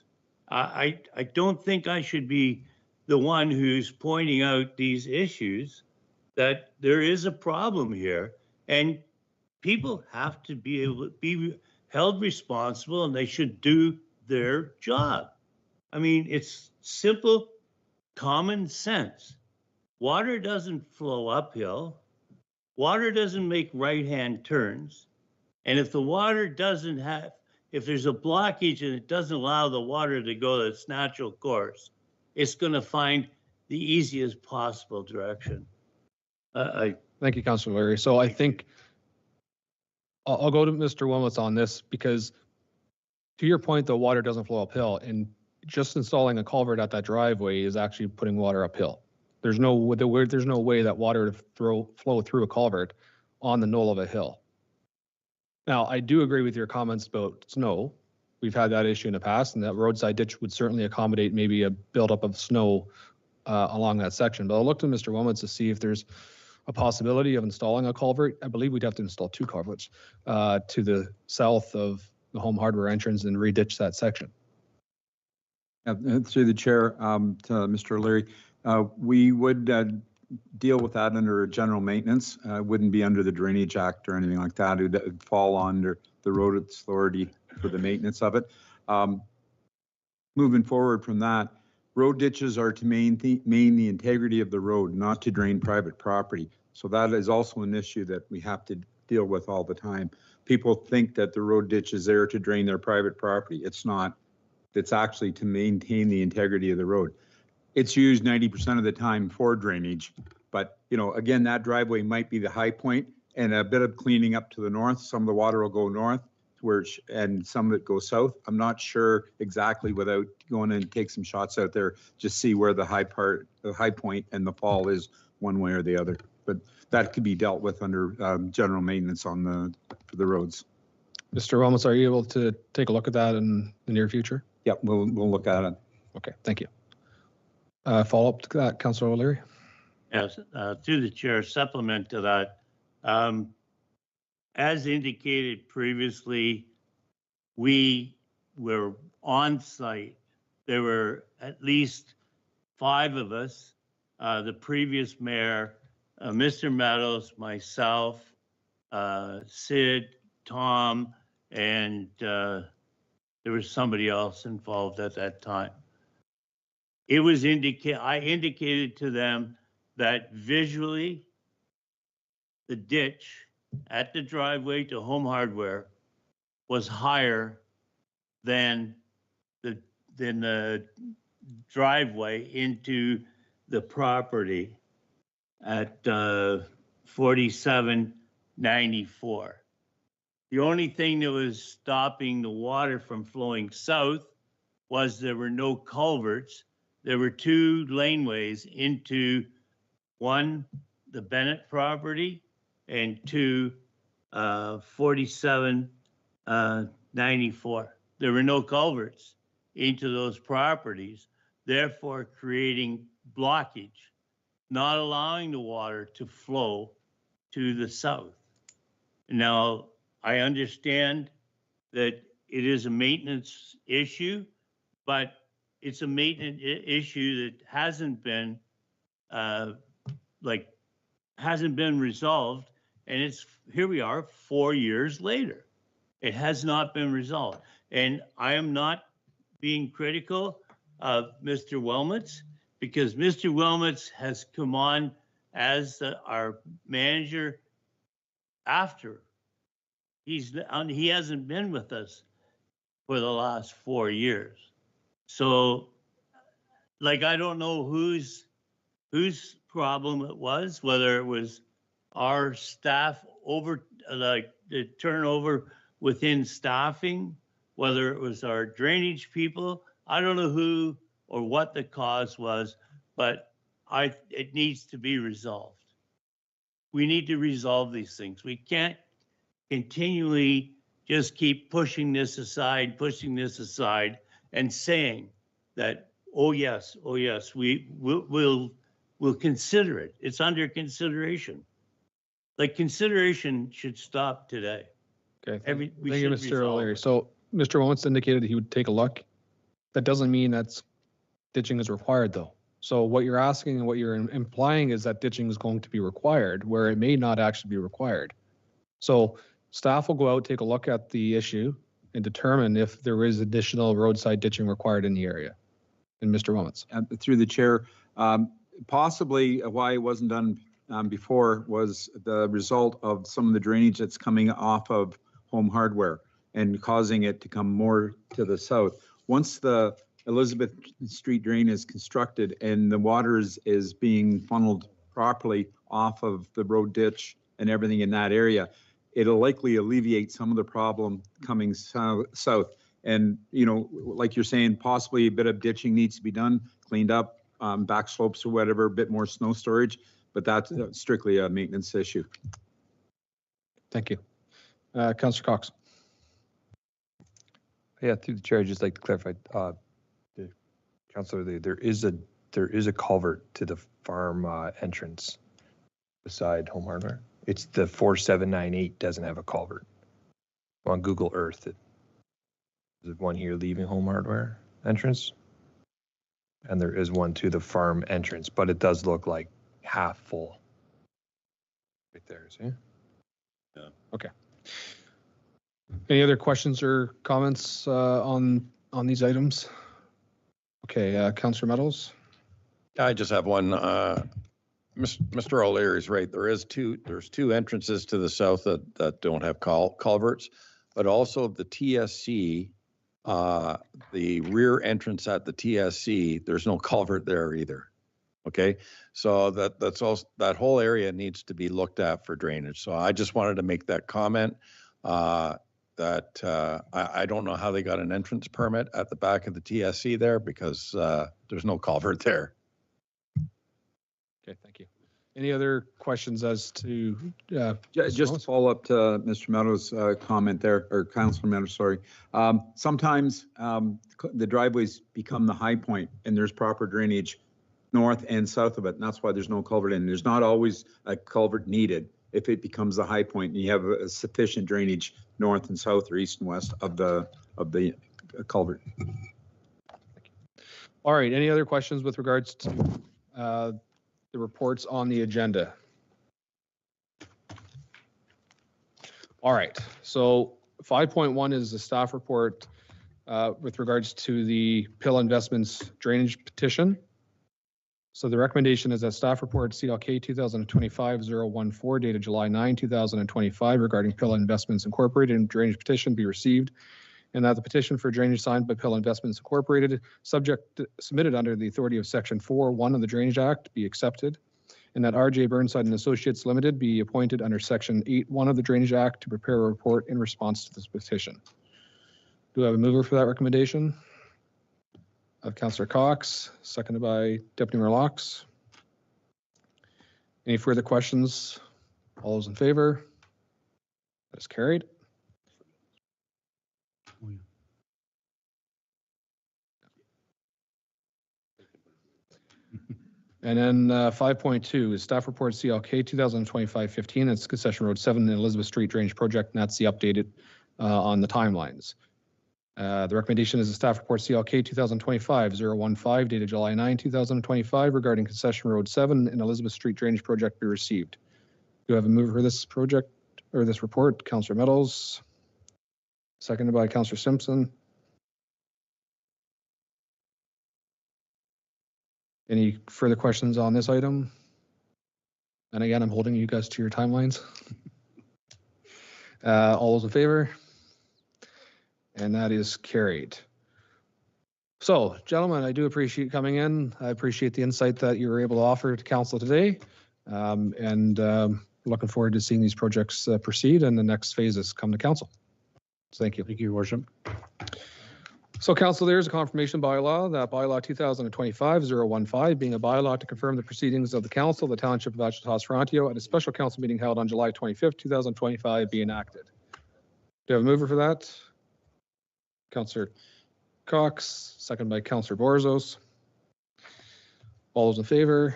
I don't think I should be the one who's pointing out these issues, that there is a problem here, and people have to be able to be held responsible, and they should do their job. I mean, it's simple, common sense. Water doesn't flow uphill. Water doesn't make right-hand turns. And if the water doesn't have, if there's a blockage and it doesn't allow the water to go its natural course, it's going to find the easiest possible direction. Thank you, Councilor Larry. So I think I'll go to Mr. Wilmots on this, because to your point, the water doesn't flow uphill, and just installing a culvert at that driveway is actually putting water uphill. There's no way that water to flow through a culvert on the knoll of a hill. Now, I do agree with your comments about snow. We've had that issue in the past, and that roadside ditch would certainly accommodate maybe a buildup of snow along that section. But I'll look to Mr. Wilmots to see if there's a possibility of installing a culvert. I believe we'd have to install 2 culverts to the south of the Home Hardware entrance and re-ditch that section. Through the chair, to Mr. O'Leary, we would deal with that under general maintenance. Wouldn't be under the Drainage Act or anything like that. It would fall under the road authority for the maintenance of it. Moving forward from that, road ditches are to maintain the integrity of the road, not to drain private property. So that is also an issue that we have to deal with all the time. People think that the road ditch is there to drain their private property. It's not. It's actually to maintain the integrity of the road. It's used 90% of the time for drainage, but again, that driveway might be the high point, and a bit of cleaning up to the north. Some of the water will go north, and some of it goes south. I'm not sure exactly, without going and take some shots out there, just see where the high point and the fall is one way or the other. But that could be dealt with under general maintenance on the roads. Mr. Wilmots, are you able to take a look at that in the near future? Yep, we'll look at it. Okay, thank you. Follow up to that, Councilor O'Leary? Yes, through the chair, supplement to that. As indicated previously, we were on site. There were at least 5 of us, the previous mayor, Mr. Meadows, myself, Sid, Tom, and there was somebody else involved at that time. It was I indicated to them that visually the ditch at the driveway to Home Hardware was higher than the driveway into the property at 4794. The only thing that was stopping the water from flowing south was there were no culverts. There were 2 laneways into, 1, the Bennett property, and 2, 4794. There were no culverts into those properties, therefore creating blockage, not allowing the water to flow to the south. Now, I understand that it is a maintenance issue, but it's a maintenance issue that hasn't been resolved, and here we are 4 years later. It has not been resolved, and I am not being critical of Mr. Wilmots, because Mr. Wilmots has come on as our manager after. He hasn't been with us for the last 4 years. So, I don't know whose problem it was, whether it was our staff the turnover within staffing, whether it was our drainage people. I don't know who or what the cause was, but it needs to be resolved. We need to resolve these things. We can't continually just keep pushing this aside, and saying that, oh yes, we'll consider it. It's under consideration. Like, consideration should stop today. Okay, We thank you, should Mr. resolve O'Leary. it. So Mr. Owens indicated he would take a look. That doesn't mean that's ditching is required though. So what you're asking and what you're implying is that ditching is going to be required where it may not actually be required. So staff will go out, take a look at the issue and determine if there is additional roadside ditching required in the area. And Mr. Owens. Through the chair, possibly why it wasn't done before was the result of some of the drainage that's coming off of Home Hardware and causing it to come more to the south. Once the Elizabeth Street drain is constructed and the water is being funneled properly off of the road ditch and everything in that area, it'll likely alleviate some of the problem coming south. And, you know, like you're saying, possibly a bit of ditching needs to be done, cleaned up, back slopes or whatever, a bit more snow storage, but that's strictly a maintenance issue. Thank you. Councillor Cox. Yeah, through the chair, I'd just like to clarify, Councillor, there is a culvert to the farm entrance beside Home Hardware. It's the 4798 doesn't have a culvert. On Google Earth, there's one here leaving Home Hardware entrance. And there is one to the farm entrance, but it does look like half full. Right there, see? Yeah. Okay. Any other questions or comments on these items? Okay, Councillor Meadows. I just have one. Mr. O'Leary is right. There's two entrances to the south that don't have culverts, but also the TSC, the rear entrance at the TSC, there's no culvert there either. Okay, so that's also, that whole area needs to be looked at for drainage. So I just wanted to make that comment. That I don't know how they got an entrance permit at the back of the TSC there because there's no culvert there. Okay, thank you. Any other questions as to? Just to follow up to Mr. Meadows' comment there, or Councilor Meadows, sorry. Sometimes the driveways become the high point and there's proper drainage north and south of it, and that's why there's no culvert in. There's not always a culvert needed if it becomes the high point and you have a sufficient drainage north and south or east and west of the culvert. All right, any other questions with regards to the reports on the agenda? All right, so 5.1 is the staff report with regards to the Pill Investments drainage petition. So the recommendation is that staff report CLK 2025-014 dated July 9, 2025 regarding Pill Investments Incorporated and drainage petition be received, and that the petition for drainage signed by Pill Investments Incorporated, submitted under the authority of Section 4.1 of the Drainage Act, be accepted, and that RJ Burnside and Associates Limited be appointed under Section 8.1 of the Drainage Act to prepare a report in response to this petition. Do I have a mover for that recommendation? Councillor Cox, seconded by Deputy Mayor Laux. Any further questions? All those in favor? That is carried. And then 5.2 is staff report CLK 2025-15. It's Concession Road 7 and Elizabeth Street Drainage Project, and that's the updated on the timelines. The recommendation is the staff report CLK 2025-015 dated July 9, 2025 regarding Concession Road 7 and Elizabeth Street Drainage Project be received. Do I have a mover for this project or this report? Councillor Meadows, seconded by Councillor Simpson. Any further questions on this item? And again, I'm holding you guys to your timelines. All those in favor? And that is carried. So, gentlemen, I do appreciate you coming in. I appreciate the insight that you were able to offer to council today. Looking forward to seeing these projects proceed and the next phases come to council. Thank you. Thank you, Your Worship. So council, there is a confirmation bylaw, that bylaw 2025-015, being a bylaw to confirm the proceedings of the council of the Township of Adjala-Tosorontio at a special council meeting held on July 25th, 2025 be enacted. Do you have a mover for that? Councillor Cox, second by Councillor Borzos. All those in favor?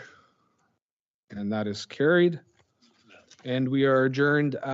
And that is carried. And we are adjourned